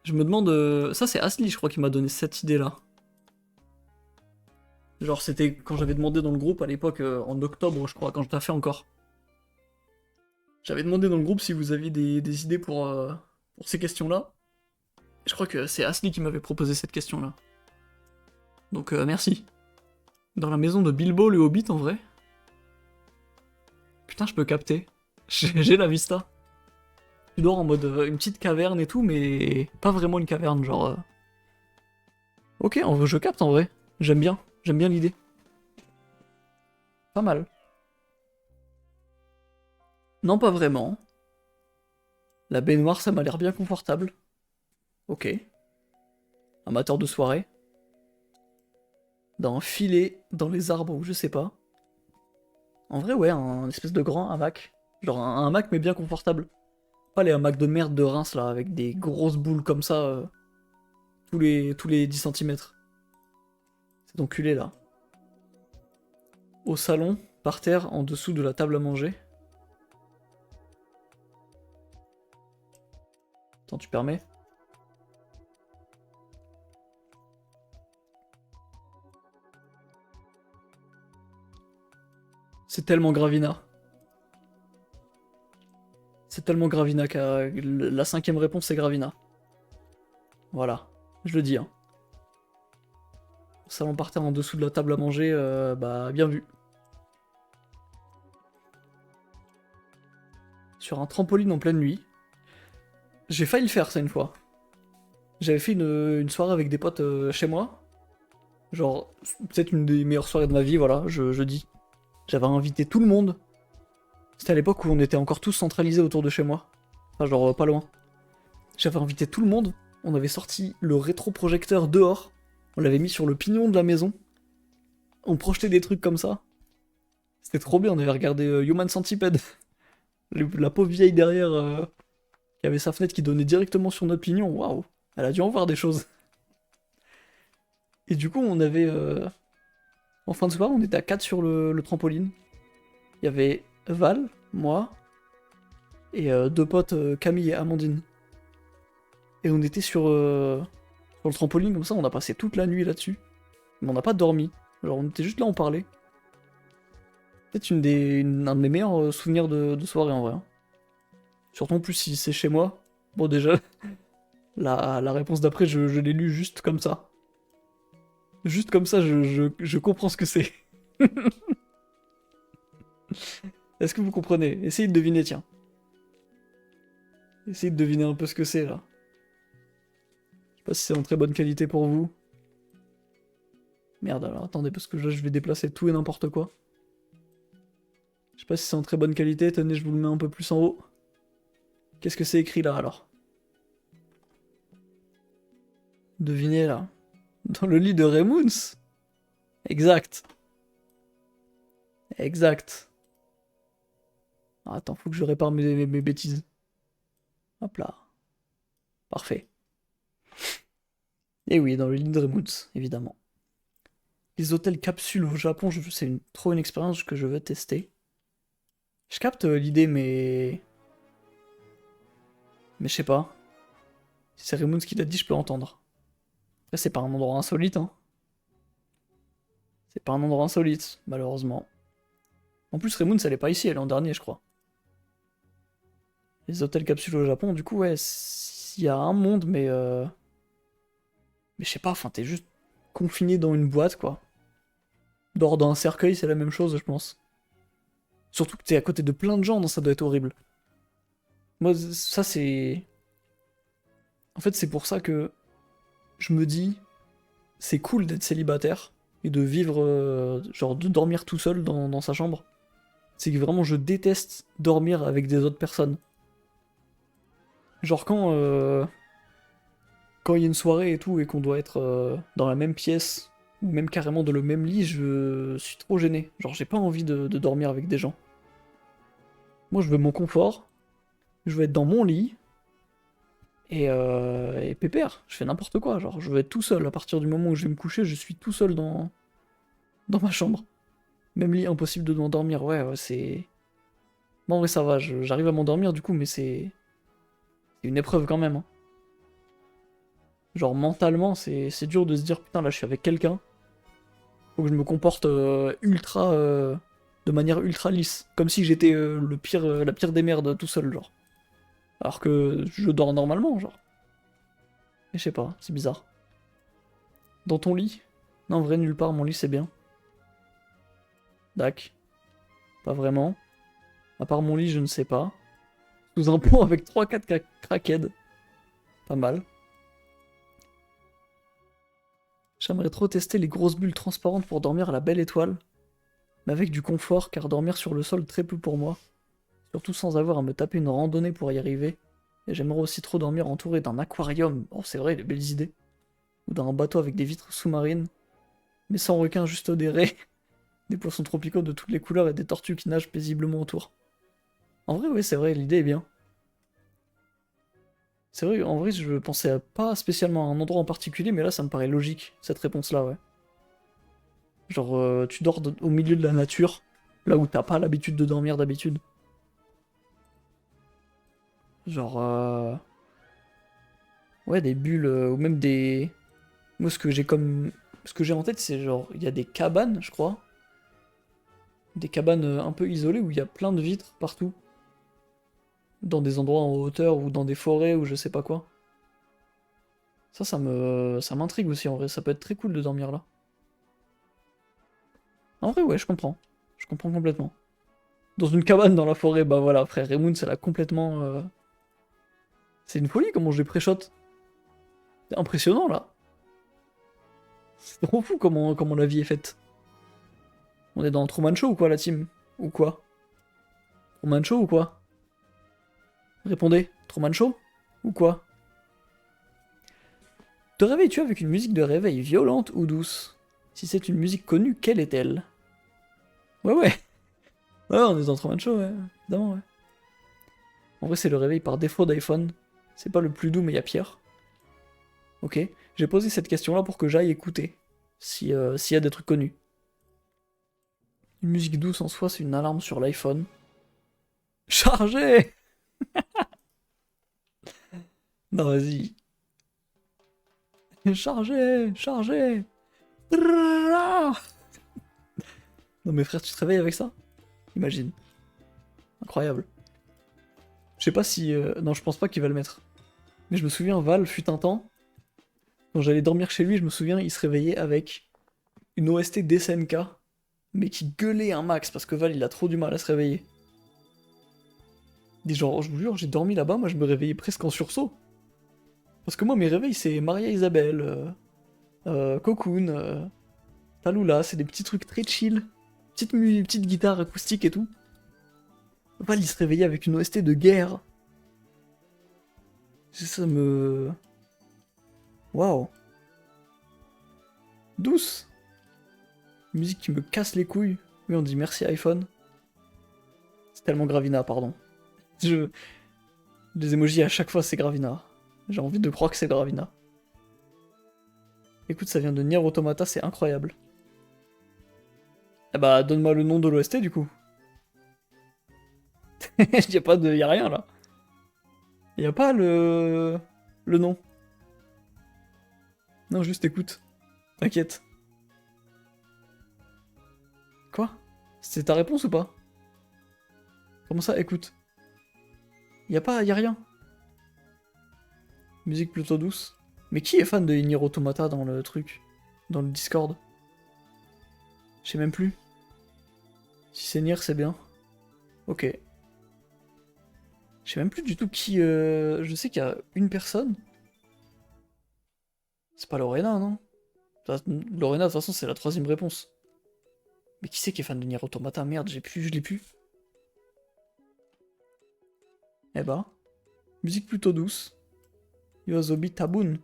Je me demande... Ça, c'est Asli, je crois, qui m'a donné cette idée-là. Genre, c'était quand j'avais demandé dans le groupe, à l'époque, en octobre, je crois, quand je t'ai fait encore. J'avais demandé dans le groupe si vous aviez des idées pour ces questions-là. Je crois que c'est Asli qui m'avait proposé cette question-là. Donc, merci. Dans la maison de Bilbo, le Hobbit, en vrai. Putain, je peux capter. J'ai la vista. Tu dors en mode une petite caverne et tout, mais pas vraiment une caverne, genre... Ok, je capte en vrai. J'aime bien l'idée. Pas mal. Non, pas vraiment. La baignoire, ça m'a l'air bien confortable. Ok. Amateur de soirée. Dans un filet, dans les arbres, ou je sais pas. En vrai, ouais, un espèce de grand hamac. Genre un hamac, mais bien confortable. Pas les hamacs de merde de Reims, là, avec des grosses boules comme ça, tous les 10 centimètres. C'est enculé, là. Au salon, par terre, en dessous de la table à manger. Attends, tu permets? C'est tellement Gravina. C'est tellement Gravina que la cinquième réponse c'est Gravina. Voilà, je le dis. Hein. Salon par terre en dessous de la table à manger, bah bien vu. Sur un trampoline en pleine nuit. J'ai failli le faire ça une fois. J'avais fait une soirée avec des potes chez moi. Genre, peut-être une des meilleures soirées de ma vie, voilà, je dis. J'avais invité tout le monde. C'était à l'époque où on était encore tous centralisés autour de chez moi. Enfin, genre, pas loin. J'avais invité tout le monde. On avait sorti le rétroprojecteur dehors. On l'avait mis sur le pignon de la maison. On projetait des trucs comme ça. C'était trop bien, on avait regardé Human Centipede. La pauvre vieille derrière qui avait sa fenêtre qui donnait directement sur notre pignon. Waouh, elle a dû en voir des choses. Et du coup, on avait... En fin de soirée, on était à 4 sur le trampoline. Il y avait Val, moi, et deux potes, Camille et Amandine. Et on était sur le trampoline, comme ça, on a passé toute la nuit là-dessus. Mais on n'a pas dormi. Genre, on était juste là, on parlait. Peut-être un de mes meilleurs souvenirs de soirée en vrai. Hein. Surtout en plus si c'est chez moi. Bon déjà, la réponse d'après je l'ai lu juste comme ça. Juste comme ça, je comprends ce que c'est. Est-ce que vous comprenez? Essayez de deviner, tiens. Essayez de deviner un peu ce que c'est là. Je sais pas si c'est en très bonne qualité pour vous. Merde alors, attendez, parce que là je vais déplacer tout et n'importe quoi. Je sais pas si c'est en très bonne qualité, tenez, je vous le mets un peu plus en haut. Qu'est-ce que c'est écrit là alors? Devinez là. Dans le lit de Raymoons. Exact. Exact. Ah, attends, faut que je répare mes bêtises. Hop là. Parfait. Et oui, dans le lit de Raymoons, évidemment. Les hôtels capsules au Japon, c'est trop une expérience que je veux tester. Je capte l'idée, mais Mais je sais pas. Si c'est Remoons qui l'a dit, je peux entendre. Après, c'est pas un endroit insolite, hein. C'est pas un endroit insolite, malheureusement. En plus, Remoons, elle est pas ici, elle est en dernier, je crois. Les hôtels capsules au Japon, du coup, ouais, il y a un monde, mais... Mais je sais pas, enfin, t'es juste confiné dans une boîte, quoi. Dehors d'un cercueil, c'est la même chose, je pense. Surtout que t'es à côté de plein de gens, donc ça doit être horrible. Moi, ça, c'est... En fait, c'est pour ça que je me dis, c'est cool d'être célibataire et de vivre, genre, de dormir tout seul dans sa chambre. C'est que vraiment, je déteste dormir avec des autres personnes. Genre, quand il y a une soirée et tout, et qu'on doit être dans la même pièce, ou même carrément dans le même lit, je suis trop gêné. Genre, j'ai pas envie de dormir avec des gens. Moi, je veux mon confort, je veux être dans mon lit, et pépère, je fais n'importe quoi. Genre, je veux être tout seul. À partir du moment où je vais me coucher, je suis tout seul dans ma chambre. Même lit, impossible de m'endormir. Ouais, c'est... Bon, en vrai, ça va, j'arrive à m'endormir du coup, mais c'est une épreuve quand même, hein. Genre, mentalement, c'est dur de se dire, putain, là, je suis avec quelqu'un. Faut que je me comporte de manière ultra lisse. Comme si j'étais la pire des merdes tout seul, genre. Alors que je dors normalement, genre. Mais je sais pas, c'est bizarre. Dans ton lit? Non, en vrai, nulle part, mon lit, c'est bien. Dac. Pas vraiment. À part mon lit, je ne sais pas. Sous un pont avec 3-4 crackheads. Pas mal. J'aimerais trop tester les grosses bulles transparentes pour dormir à la belle étoile. Mais avec du confort, car dormir sur le sol très peu pour moi. Surtout sans avoir à me taper une randonnée pour y arriver. Et j'aimerais aussi trop dormir entouré d'un aquarium. Oh, c'est vrai, les belles idées. Ou d'un bateau avec des vitres sous-marines. Mais sans requins, juste des raies. Des poissons tropicaux de toutes les couleurs et des tortues qui nagent paisiblement autour. En vrai, oui, c'est vrai, l'idée est bien. C'est vrai, en vrai, je pensais pas spécialement à un endroit en particulier, mais là, ça me paraît logique, cette réponse-là, ouais. Genre, tu dors au milieu de la nature, là où t'as pas l'habitude de dormir d'habitude. Genre, ouais, des bulles, ou même des... Moi, ce que j'ai comme... Ce que j'ai en tête, c'est genre, il y a des cabanes, je crois. Des cabanes un peu isolées où il y a plein de vitres partout. Dans des endroits en hauteur ou dans des forêts ou je sais pas quoi. Ça m'intrigue aussi en vrai, ça peut être très cool de dormir là. En vrai, ouais, je comprends. Je comprends complètement. Dans une cabane dans la forêt, bah voilà, frère, Raymond, ça l'a complètement... C'est une folie comment je les pré-shot. C'est impressionnant là. C'est trop fou comment la vie est faite. On est dans Truman Show ou quoi la team? Ou quoi? Truman Show ou quoi? Répondez, Truman Show? Ou quoi? Te réveilles-tu avec une musique de réveil violente ou douce? Si c'est une musique connue, quelle est-elle? Ouais, ouais. Ouais, on est dans Truman Show, ouais. Évidemment, ouais. En vrai, c'est le réveil par défaut d'iPhone. C'est pas le plus doux, mais il y a pire. Ok. J'ai posé cette question-là pour que j'aille écouter. S'il y a des trucs connus. Une musique douce en soi, c'est une alarme sur l'iPhone. Chargé! Non, vas-y. Chargé! Chargé! Non, mais frère, tu te réveilles avec ça? Imagine. Incroyable. Je sais pas si... Non, je pense pas qu'il va le mettre. Mais je me souviens, Val, fut un temps, quand j'allais dormir chez lui, je me souviens, il se réveillait avec une OST d'SNK, mais qui gueulait un max, parce que Val, il a trop du mal à se réveiller. Et genre, je vous jure, j'ai dormi là-bas, moi je me réveillais presque en sursaut. Parce que moi, mes réveils, c'est Maria Isabelle, Cocoon, Talula, c'est des petits trucs très chill. Petite guitare acoustique et tout. Val, il se réveillait avec une OST de guerre. Ça me... Waouh. Douce. Musique qui me casse les couilles. Oui, on dit merci iPhone. C'est tellement Gravina, pardon. Je... Les emojis à chaque fois, c'est Gravina. J'ai envie de croire que c'est Gravina. Écoute, ça vient de Nier Automata, c'est incroyable. Eh bah, donne-moi le nom de l'OST du coup. Y'a rien là. Y a pas le nom. Non, juste écoute. T'inquiète. Quoi? C'est ta réponse ou pas? Comment ça, écoute? Y a rien. Musique plutôt douce. Mais qui est fan de Nier Automata dans le truc? Dans le Discord? Je sais même plus. Si c'est Nier, c'est bien. Ok. Je sais même plus du tout qui... Je sais qu'il y a une personne. C'est pas Lorena, non? Lorena, de toute façon, c'est la troisième réponse. Mais qui c'est qui est fan de Nier Automata? Merde, je l'ai plus. Eh bah. Musique plutôt douce. Yoasobi Tabun.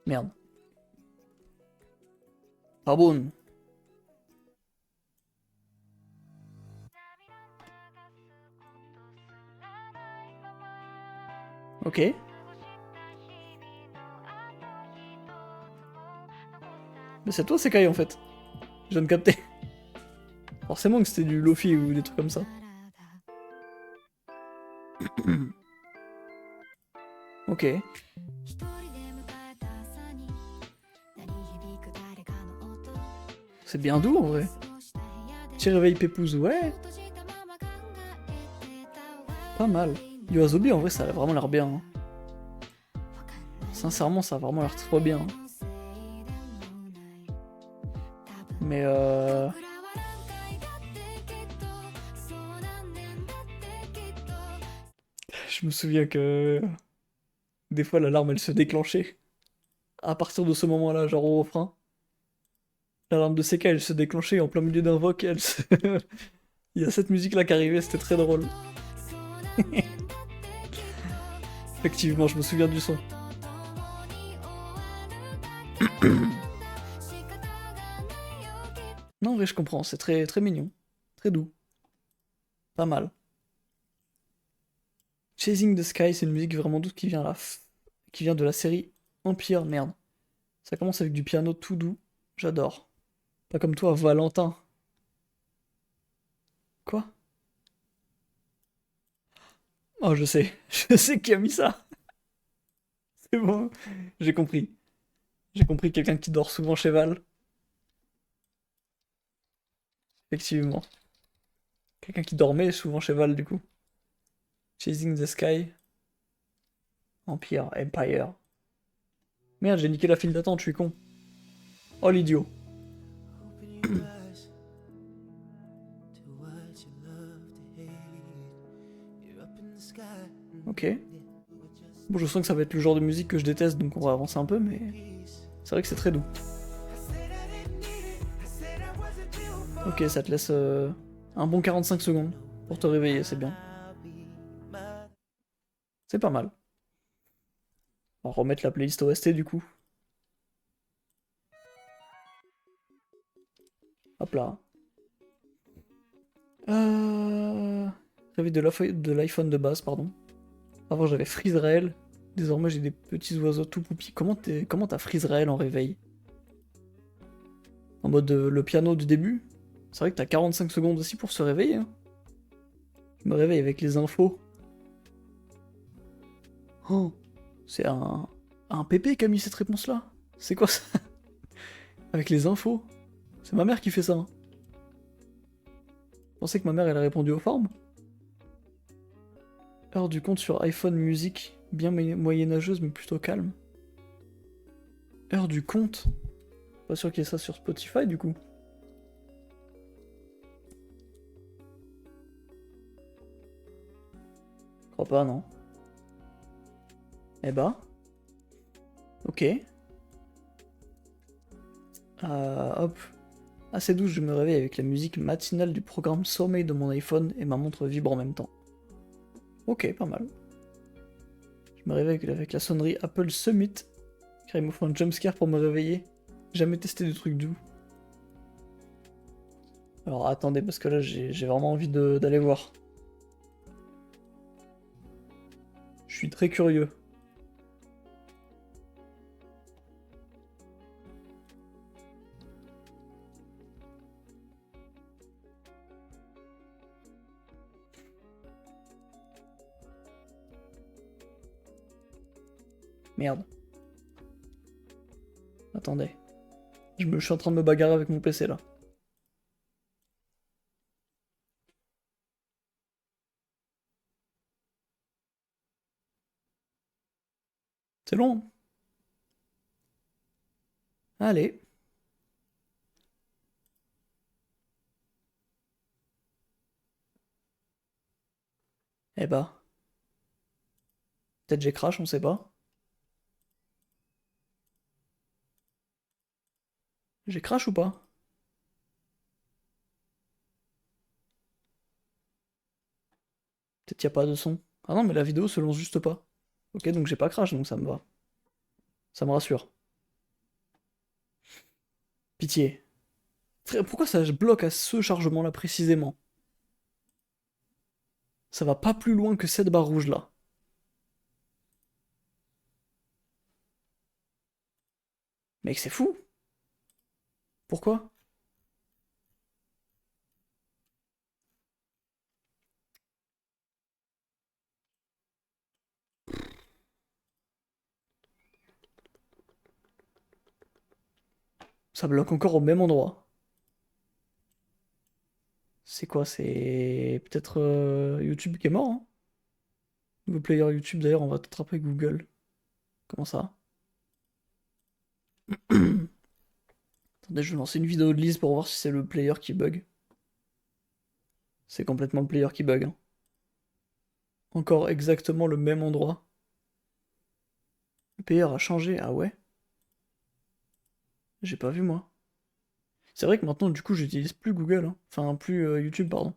Merde. Tabun. Ok. Mais c'est toi, c'est Kai en fait. Je viens de capter. Forcément que c'était du Lofi ou des trucs comme ça. Ok. C'est bien doux en vrai. Petit réveil pépouze, ouais. Pas mal. Yoasobi en vrai ça a vraiment l'air bien. Hein. Sincèrement ça a vraiment l'air trop bien. Hein. Mais je me souviens que des fois l'alarme elle se déclenchait. À partir de ce moment-là, genre au refrain. L'alarme de CK elle se déclenchait en plein milieu d'un voc et elle se... Il y a cette musique là qui arrivait, c'était très drôle. Effectivement, je me souviens du son. Non, en vrai, je comprends, c'est très, très mignon. Très doux. Pas mal. Chasing the Sky, c'est une musique vraiment douce qui vient, qui vient de la série Empire. Merde. Ça commence avec du piano tout doux. J'adore. Pas comme toi, Valentin. Quoi? Oh, je sais. Je sais qui a mis ça. C'est bon. J'ai compris. J'ai compris quelqu'un qui dort souvent chez Val. Effectivement. Quelqu'un qui dormait souvent chez Val, du coup. Chasing the Sky. Empire. Empire. Merde, j'ai niqué la file d'attente, je suis con. Oh, l'idiot. Ok. Bon, je sens que ça va être le genre de musique que je déteste, donc on va avancer un peu, mais c'est vrai que c'est très doux. Ok, ça te laisse un bon 45 secondes pour te réveiller, c'est bien. C'est pas mal. On va remettre la playlist OST du coup. Hop là. Euh... Réveil de l'iPhone de base, pardon. Avant j'avais Freezerael. Désormais j'ai des petits oiseaux tout poupis. Comment t'as Freezerael en réveil? En mode le piano du début? C'est vrai que t'as 45 secondes aussi pour se réveiller. Hein. Je me réveille avec les infos. Oh, c'est un pépé qui a mis cette réponse-là. C'est quoi ça? Avec les infos. C'est ma mère qui fait ça. Hein. Vous pensez que ma mère elle a répondu aux formes? Heure du compte sur iPhone Music. Bien moyenâgeuse mais plutôt calme. Heure du compte? Pas sûr qu'il y ait ça sur Spotify du coup. Je crois pas, non. Eh bah. Ok. Hop. Assez douce, je me réveille avec la musique matinale du programme sommeil de mon iPhone et ma montre vibre en même temps. Ok, pas mal. Je me réveille avec la sonnerie Apple Summit, car il me faut un jumpscare pour me réveiller. Jamais testé de trucs doux. Alors attendez, parce que là j'ai vraiment envie d'aller voir. Je suis très curieux. Merde. Attendez. Je suis en train de me bagarrer avec mon PC là. C'est long. Hein. Allez. Eh bah. Peut-être j'ai crash, on sait pas. J'ai crash ou pas? Peut-être y a pas de son. Ah non, mais la vidéo se lance juste pas. Ok, donc j'ai pas crash, donc ça me va. Ça me rassure. Pitié. Frère, pourquoi ça bloque à ce chargement-là précisément? Ça va pas plus loin que cette barre rouge-là. Mec, c'est fou. Pourquoi? Ça bloque encore au même endroit. C'est quoi? C'est peut-être YouTube qui est mort, hein? Nouveau player YouTube, d'ailleurs, on va t'attraper Google. Comment ça? Attendez, je vais lancer une vidéo de Lise pour voir si c'est le player qui bug. C'est complètement le player qui bug, hein. Encore exactement le même endroit. Le player a changé, ah ouais? J'ai pas vu moi. C'est vrai que maintenant, du coup, j'utilise plus Google, hein. Enfin, plus YouTube, pardon.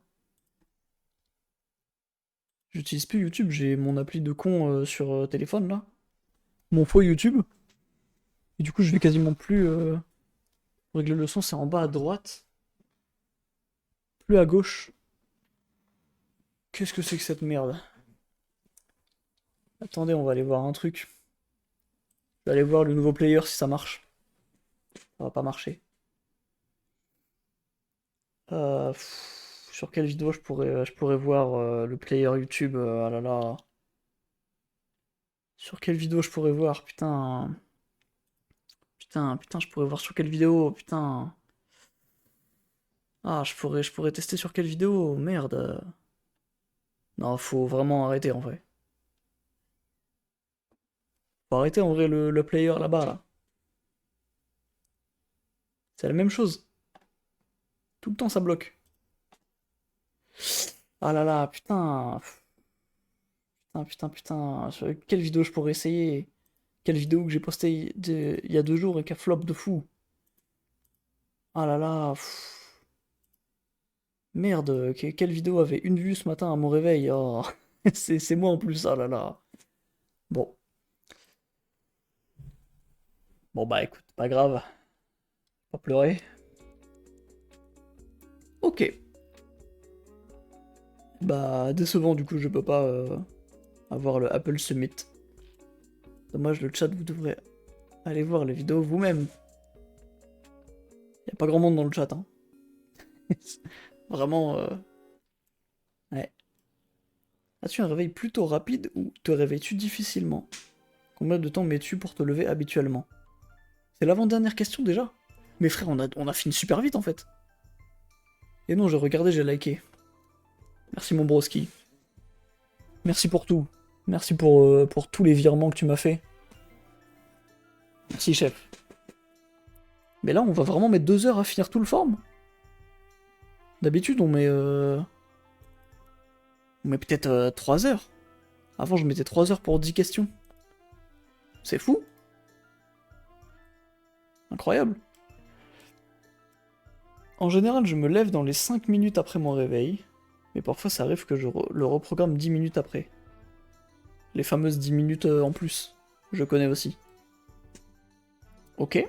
J'utilise plus YouTube, j'ai mon appli de con sur téléphone là. Mon faux YouTube. Et du coup, je vais quasiment plus régler le son, c'est en bas à droite. Plus à gauche. Qu'est-ce que c'est que cette merde? Attendez, on va aller voir un truc. Je vais aller voir le nouveau player si ça marche. Ça va pas marcher. Sur quelle vidéo je pourrais voir le player YouTube ah là là. Sur quelle vidéo je pourrais voir? Putain. Putain, putain, je pourrais voir sur quelle vidéo? Putain. Ah, je pourrais tester sur quelle vidéo? Merde. Non, faut vraiment arrêter en vrai. Faut arrêter en vrai le player là-bas là. C'est la même chose. Tout le temps ça bloque. Ah là là, putain. Putain, putain, putain. Sur quelle vidéo je pourrais essayer? Quelle vidéo que j'ai postée il y a 2 jours et qui a flop de fou? Ah là là. Merde, quelle vidéo avait une vue ce matin à mon réveil? Oh. C'est moi en plus, ah là là. Bon. Bon bah écoute, pas grave. Pas pleurer. Ok. Bah décevant du coup je peux pas avoir le Apple Summit. Dommage le chat, vous devrez aller voir les vidéos vous-même. Y a pas grand monde dans le chat, hein. Vraiment, ouais. As-tu un réveil plutôt rapide ou te réveilles-tu difficilement? Combien de temps mets-tu pour te lever habituellement? C'est l'avant-dernière question déjà? Mais frère, on a fini super vite en fait. Et non, j'ai regardé, j'ai liké. Merci mon broski. Merci pour tout. Merci pour tous les virements que tu m'as fait. Merci chef. Mais là, on va vraiment mettre 2 heures à finir tout le form? D'habitude, on met peut-être 3 heures. Avant, je mettais 3 heures pour 10 questions. C'est fou. Incroyable. En général, je me lève dans les 5 minutes après mon réveil. Mais parfois, ça arrive que je le reprogramme 10 minutes après. Les fameuses 10 minutes en plus. Je connais aussi. Ok.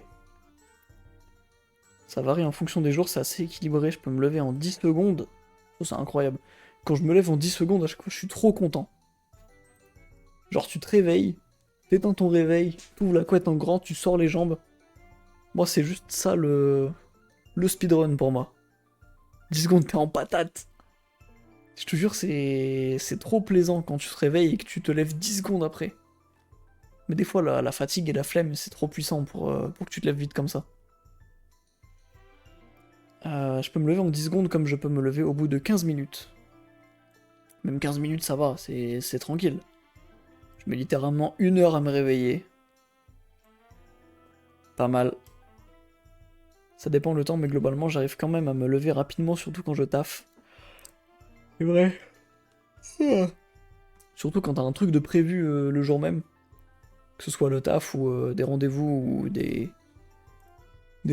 Ça varie en fonction des jours, c'est assez équilibré. Je peux me lever en 10 secondes. Ça, c'est incroyable. Quand je me lève en 10 secondes, à chaque fois, je suis trop content. Genre, tu te réveilles, t'éteins ton réveil, t'ouvres la couette en grand, tu sors les jambes. Moi, c'est juste ça le speedrun pour moi. 10 secondes, t'es en patate. Je te jure, c'est trop plaisant quand tu te réveilles et que tu te lèves 10 secondes après. Mais des fois, la fatigue et la flemme, c'est trop puissant pour que tu te lèves vite comme ça. Je peux me lever en 10 secondes comme je peux me lever au bout de 15 minutes. Même 15 minutes, ça va, c'est tranquille. Je mets littéralement 1 heure à me réveiller. Pas mal. Ça dépend le temps, mais globalement, j'arrive quand même à me lever rapidement, surtout quand je taffe. C'est vrai. Surtout quand t'as un truc de prévu le jour même. Que ce soit le taf ou des rendez-vous ou des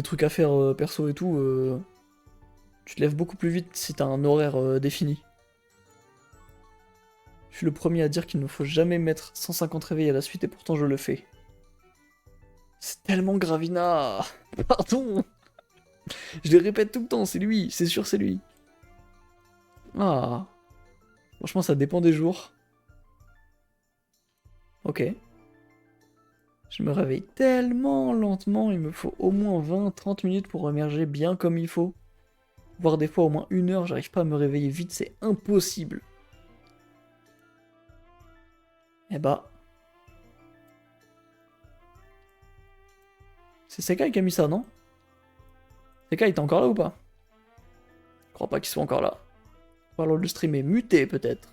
trucs à faire perso et tout. Tu te lèves beaucoup plus vite si t'as un horaire défini. Je suis le premier à dire qu'il ne faut jamais mettre 150 réveils à la suite et pourtant je le fais. C'est tellement Gravina. Pardon. Je les répète tout le temps, c'est lui, c'est sûr c'est lui. Ah. Franchement ça dépend des jours. Ok. Je me réveille tellement lentement, il me faut au moins 20-30 minutes pour émerger bien comme il faut. Voire des fois au moins 1 heure, j'arrive pas à me réveiller vite, c'est impossible. Eh bah. C'est Sekai qui a mis ça, non? Sekai, t'es encore là ou pas? Je crois pas qu'il soit encore là. Alors le stream est muté peut-être.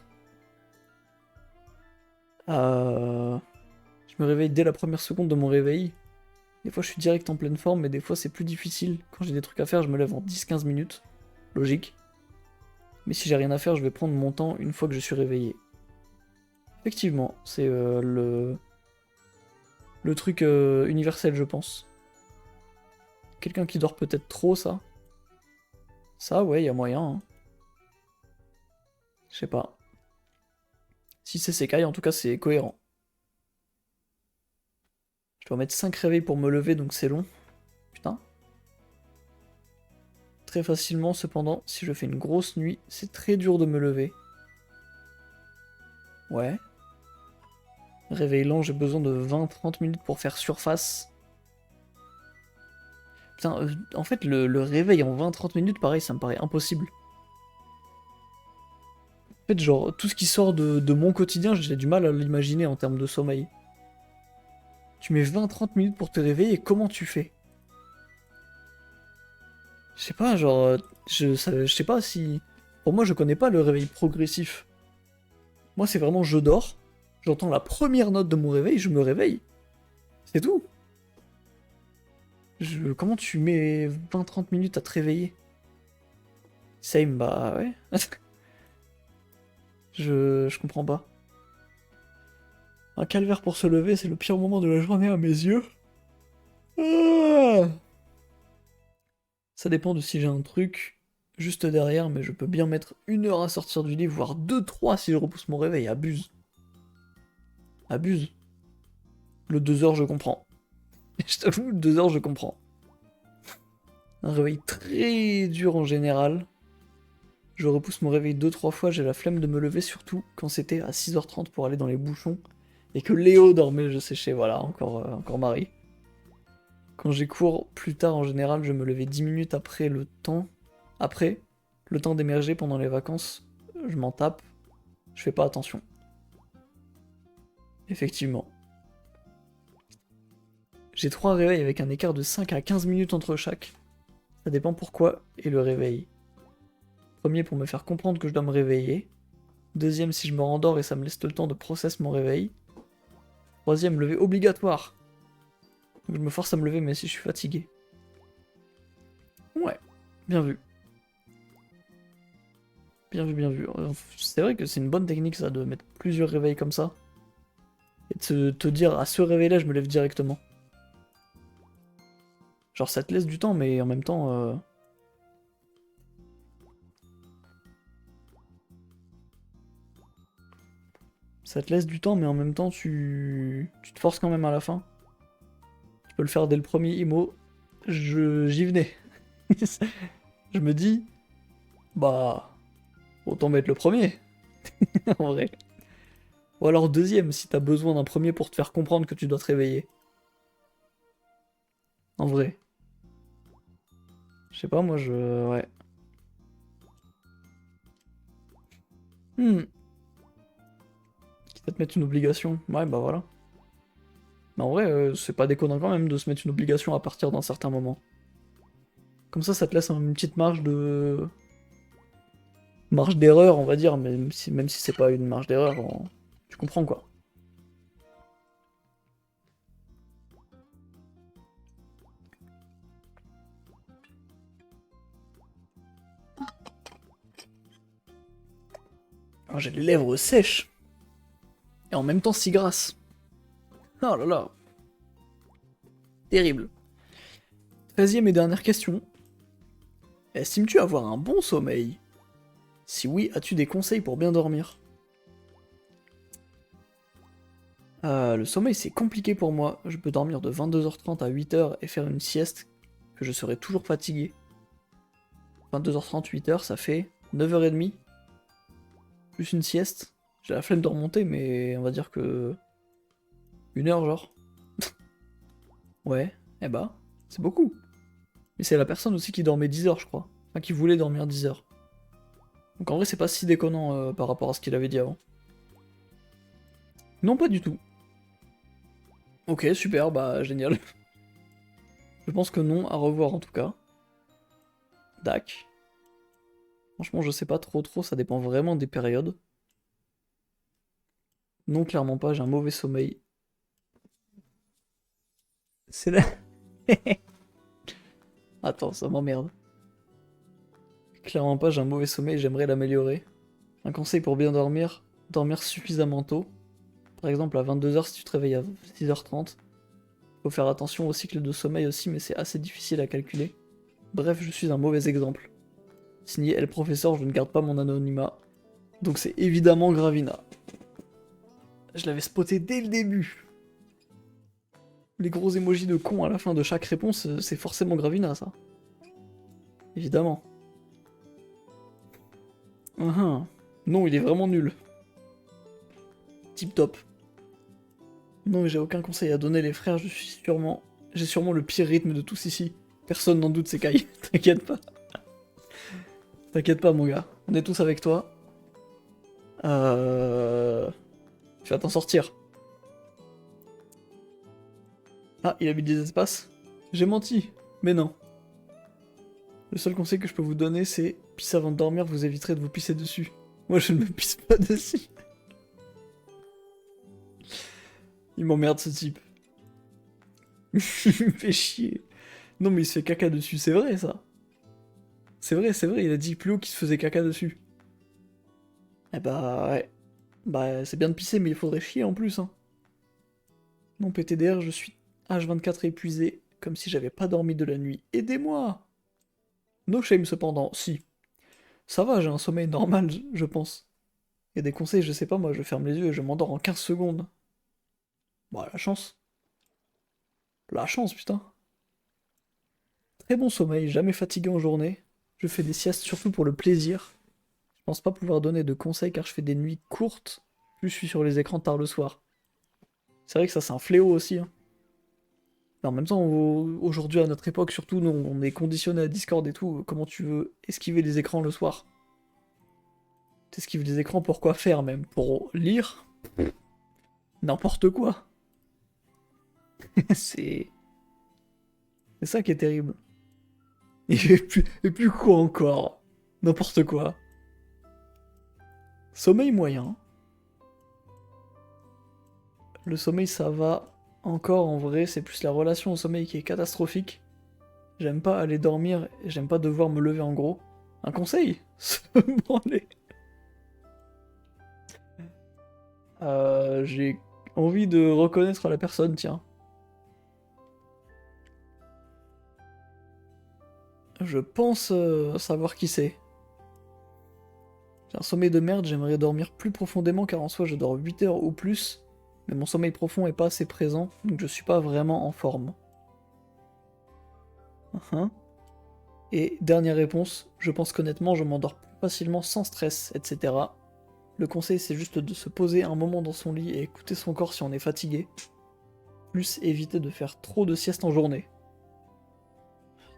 Je me réveille dès la première seconde de mon réveil. Des fois je suis direct en pleine forme, mais des fois c'est plus difficile. Quand j'ai des trucs à faire, je me lève en 10-15 minutes. Logique. Mais si j'ai rien à faire, je vais prendre mon temps une fois que je suis réveillé. Effectivement, c'est le truc universel, je pense. Quelqu'un qui dort peut-être trop, ça. Ça, ouais, y a moyen. Hein. Je sais pas. Si c'est Sekai, en tout cas, c'est cohérent. Je dois mettre 5 réveils pour me lever, donc c'est long. Putain. Très facilement, cependant, si je fais une grosse nuit, c'est très dur de me lever. Ouais. Réveil lent, j'ai besoin de 20-30 minutes pour faire surface. Putain, en fait, le réveil en 20-30 minutes, pareil, ça me paraît impossible. En fait, genre, tout ce qui sort de mon quotidien, j'ai du mal à l'imaginer en termes de sommeil. Tu mets 20-30 minutes pour te réveiller, et comment tu fais? Je sais pas, genre, je sais pas si... Pour moi, je connais pas le réveil progressif. Moi, c'est vraiment je dors, j'entends la première note de mon réveil, je me réveille. C'est tout. Comment tu mets 20-30 minutes à te réveiller? Same, bah ouais. je comprends pas. Un calvaire pour se lever, c'est le pire moment de la journée à mes yeux. Ah, ça dépend de si j'ai un truc juste derrière, mais je peux bien mettre 1 heure à sortir du lit, voire 2-3 si je repousse mon réveil. Abuse. Abuse. Le 2 heures, je comprends. Je t'avoue, le 2 heures, je comprends. Un réveil très dur en général. Je repousse mon réveil 2-3 fois, j'ai la flemme de me lever, surtout quand c'était à 6h30 pour aller dans les bouchons. Et que Léo dormait, je séchais, voilà, encore Marie. Quand j'ai cours plus tard, en général, je me levais 10 minutes après le temps. Après, le temps d'émerger pendant les vacances, je m'en tape. Je fais pas attention. Effectivement. J'ai 3 réveils avec un écart de 5 à 15 minutes entre chaque. Ça dépend pourquoi et le réveil. Premier pour me faire comprendre que je dois me réveiller. Deuxième si je me rendors et ça me laisse le temps de process mon réveil. Troisième, lever obligatoire. Donc je me force à me lever même si je suis fatigué. Ouais, bien vu. Bien vu, bien vu. C'est vrai que c'est une bonne technique ça, de mettre plusieurs réveils comme ça. Et de te dire, à ce réveil-là, je me lève directement. Genre ça te laisse du temps, mais en même temps... Ça te laisse du temps, mais en même temps, tu te forces quand même à la fin. Tu peux le faire dès le premier IMO. J'y venais. Je me dis, bah, autant mettre le premier, en vrai. Ou alors deuxième, si t'as besoin d'un premier pour te faire comprendre que tu dois te réveiller. En vrai. Je sais pas, moi, ouais. Quitte à te mettre une obligation. Ouais, bah voilà. Mais en vrai, c'est pas déconnant quand même de se mettre une obligation à partir d'un certain moment. Comme ça te laisse une petite marge de... marge d'erreur, on va dire, même si c'est pas une marge d'erreur, tu comprends quoi. Ah, j'ai les lèvres sèches. Et en même temps si grasses. Oh là là. Terrible. 13e et dernière question. Estimes-tu avoir un bon sommeil? Si oui, as-tu des conseils pour bien dormir? Le sommeil c'est compliqué pour moi. Je peux dormir de 22h30 à 8h et faire une sieste que je serai toujours fatigué. 22h30, 8h, ça fait 9h30. Plus une sieste. J'ai la flemme de remonter, mais on va dire que... 1 heure genre. Ouais, eh bah, c'est beaucoup. Mais c'est la personne aussi qui dormait 10 heures, je crois. Enfin, qui voulait dormir 10 heures. Donc en vrai, c'est pas si déconnant par rapport à ce qu'il avait dit avant. Non, pas du tout. Ok, super, bah génial. Je pense que non, à revoir en tout cas. Dac. Franchement, je sais pas trop, ça dépend vraiment des périodes. Non, clairement pas, j'ai un mauvais sommeil. C'est là. Attends, ça m'emmerde. Clairement pas, j'ai un mauvais sommeil, j'aimerais l'améliorer. Un conseil pour bien dormir, dormir suffisamment tôt. Par exemple, à 22h si tu te réveilles à 6h30. Faut faire attention au cycle de sommeil aussi, mais c'est assez difficile à calculer. Bref, je suis un mauvais exemple. Signé El Professeur, je ne garde pas mon anonymat. Donc c'est évidemment Gravina. Je l'avais spoté dès le début. Les gros emojis de con à la fin de chaque réponse, c'est forcément Gravina, ça. Évidemment. Non, il est vraiment nul. Tip top. Non, mais j'ai aucun conseil à donner, les frères, j'ai sûrement le pire rythme de tous ici. Personne n'en doute, c'est Kai. T'inquiète pas. T'inquiète pas, mon gars. On est tous avec toi. Tu vas t'en sortir. Ah, il a mis des espaces. J'ai menti. Mais non. Le seul conseil que je peux vous donner, c'est pisser avant de dormir, vous éviterez de vous pisser dessus. Moi, je ne me pisse pas dessus. Il m'emmerde, ce type. Il me fait chier. Non, mais il se fait caca dessus, c'est vrai, ça. C'est vrai, il a dit plus haut qu'il se faisait caca dessus. Eh bah, ouais. Bah, c'est bien de pisser, mais il faudrait chier en plus, hein. Mon PTDR, je suis H24 épuisé, comme si j'avais pas dormi de la nuit. Aidez-moi! No shame cependant, si. Ça va, j'ai un sommeil normal, je pense. Il y a des conseils, je sais pas, moi je ferme les yeux et je m'endors en 15 secondes. Bah, la chance. La chance, putain. Très bon sommeil, jamais fatigué en journée. Je fais des siestes surtout pour le plaisir. Je pense pas pouvoir donner de conseils car je fais des nuits courtes, plus je suis sur les écrans tard le soir. C'est vrai que ça c'est un fléau aussi, hein. Mais en même temps, aujourd'hui à notre époque, surtout, nous, on est conditionné à Discord et tout. Comment tu veux esquiver les écrans le soir? T'esquives les écrans pour quoi faire même? Pour lire? N'importe quoi. c'est... C'est ça qui est terrible. Et puis quoi encore? N'importe quoi. Sommeil moyen. Le sommeil ça va encore en vrai, c'est plus la relation au sommeil qui est catastrophique. J'aime pas aller dormir et j'aime pas devoir me lever en gros. Un conseil? Se branler. J'ai envie de reconnaître la personne, tiens. Je pense savoir qui c'est. J'ai un sommeil de merde, j'aimerais dormir plus profondément car en soi je dors 8 heures ou plus, mais mon sommeil profond est pas assez présent, donc je suis pas vraiment en forme. Et dernière réponse, je pense qu'honnêtement je m'endors plus facilement sans stress, etc. Le conseil c'est juste de se poser un moment dans son lit et écouter son corps si on est fatigué. Plus éviter de faire trop de siestes en journée.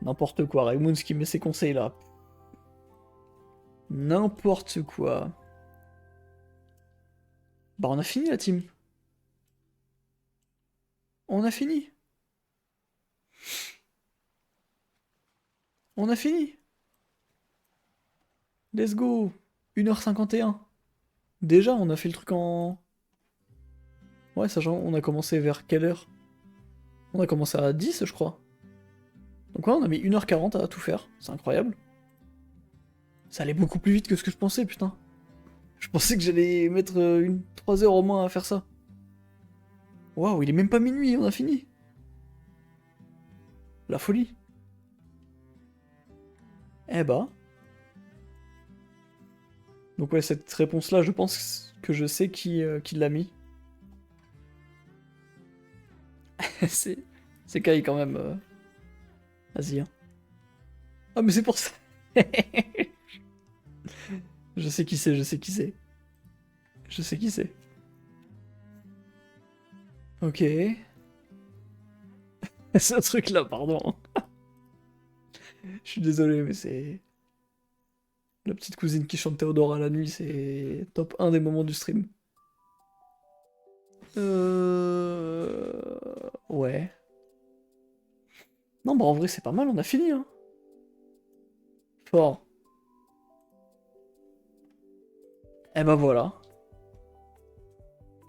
N'importe quoi, Raimoun qui met ses conseils là. N'importe quoi. Bah on a fini la team. On a fini. On a fini. Let's go. 1h51. Déjà, on a fait le truc en... Ouais, sachant, on a commencé vers quelle heure? On a commencé à 10, je crois. Donc ouais, on a mis 1h40 à tout faire. C'est incroyable. Ça allait beaucoup plus vite que ce que je pensais, putain. Je pensais que j'allais mettre 3 heures au moins à faire ça. Waouh, il est même pas minuit, on a fini. La folie. Eh bah. Donc ouais, cette réponse-là, je pense que je sais qui l'a mis. C'est Kai quand même. Vas-y. Hein. Ah mais c'est pour ça. Je sais qui c'est, je sais qui c'est. Je sais qui c'est. Ok. Ce truc-là, pardon. Je suis désolé, mais c'est... La petite cousine qui chante Théodore à la nuit, c'est top 1 des moments du stream. Ouais. Non, bah en vrai, c'est pas mal, on a fini, hein. Fort. Eh bah voilà.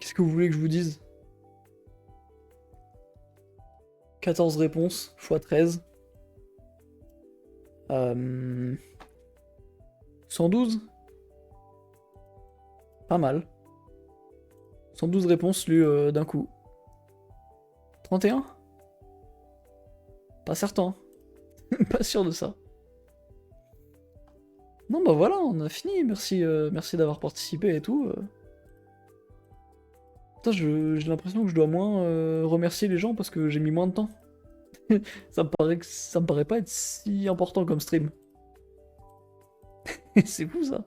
Qu'est-ce que vous voulez que je vous dise? 14 réponses, x 13. 112? Pas mal. 112 réponses lues d'un coup. 31? Pas certain. Pas sûr de ça. Non bah voilà, on a fini, merci, merci d'avoir participé et tout. Putain, j'ai l'impression que je dois moins remercier les gens parce que j'ai mis moins de temps. Ça me paraît pas être si important comme stream. C'est fou ça.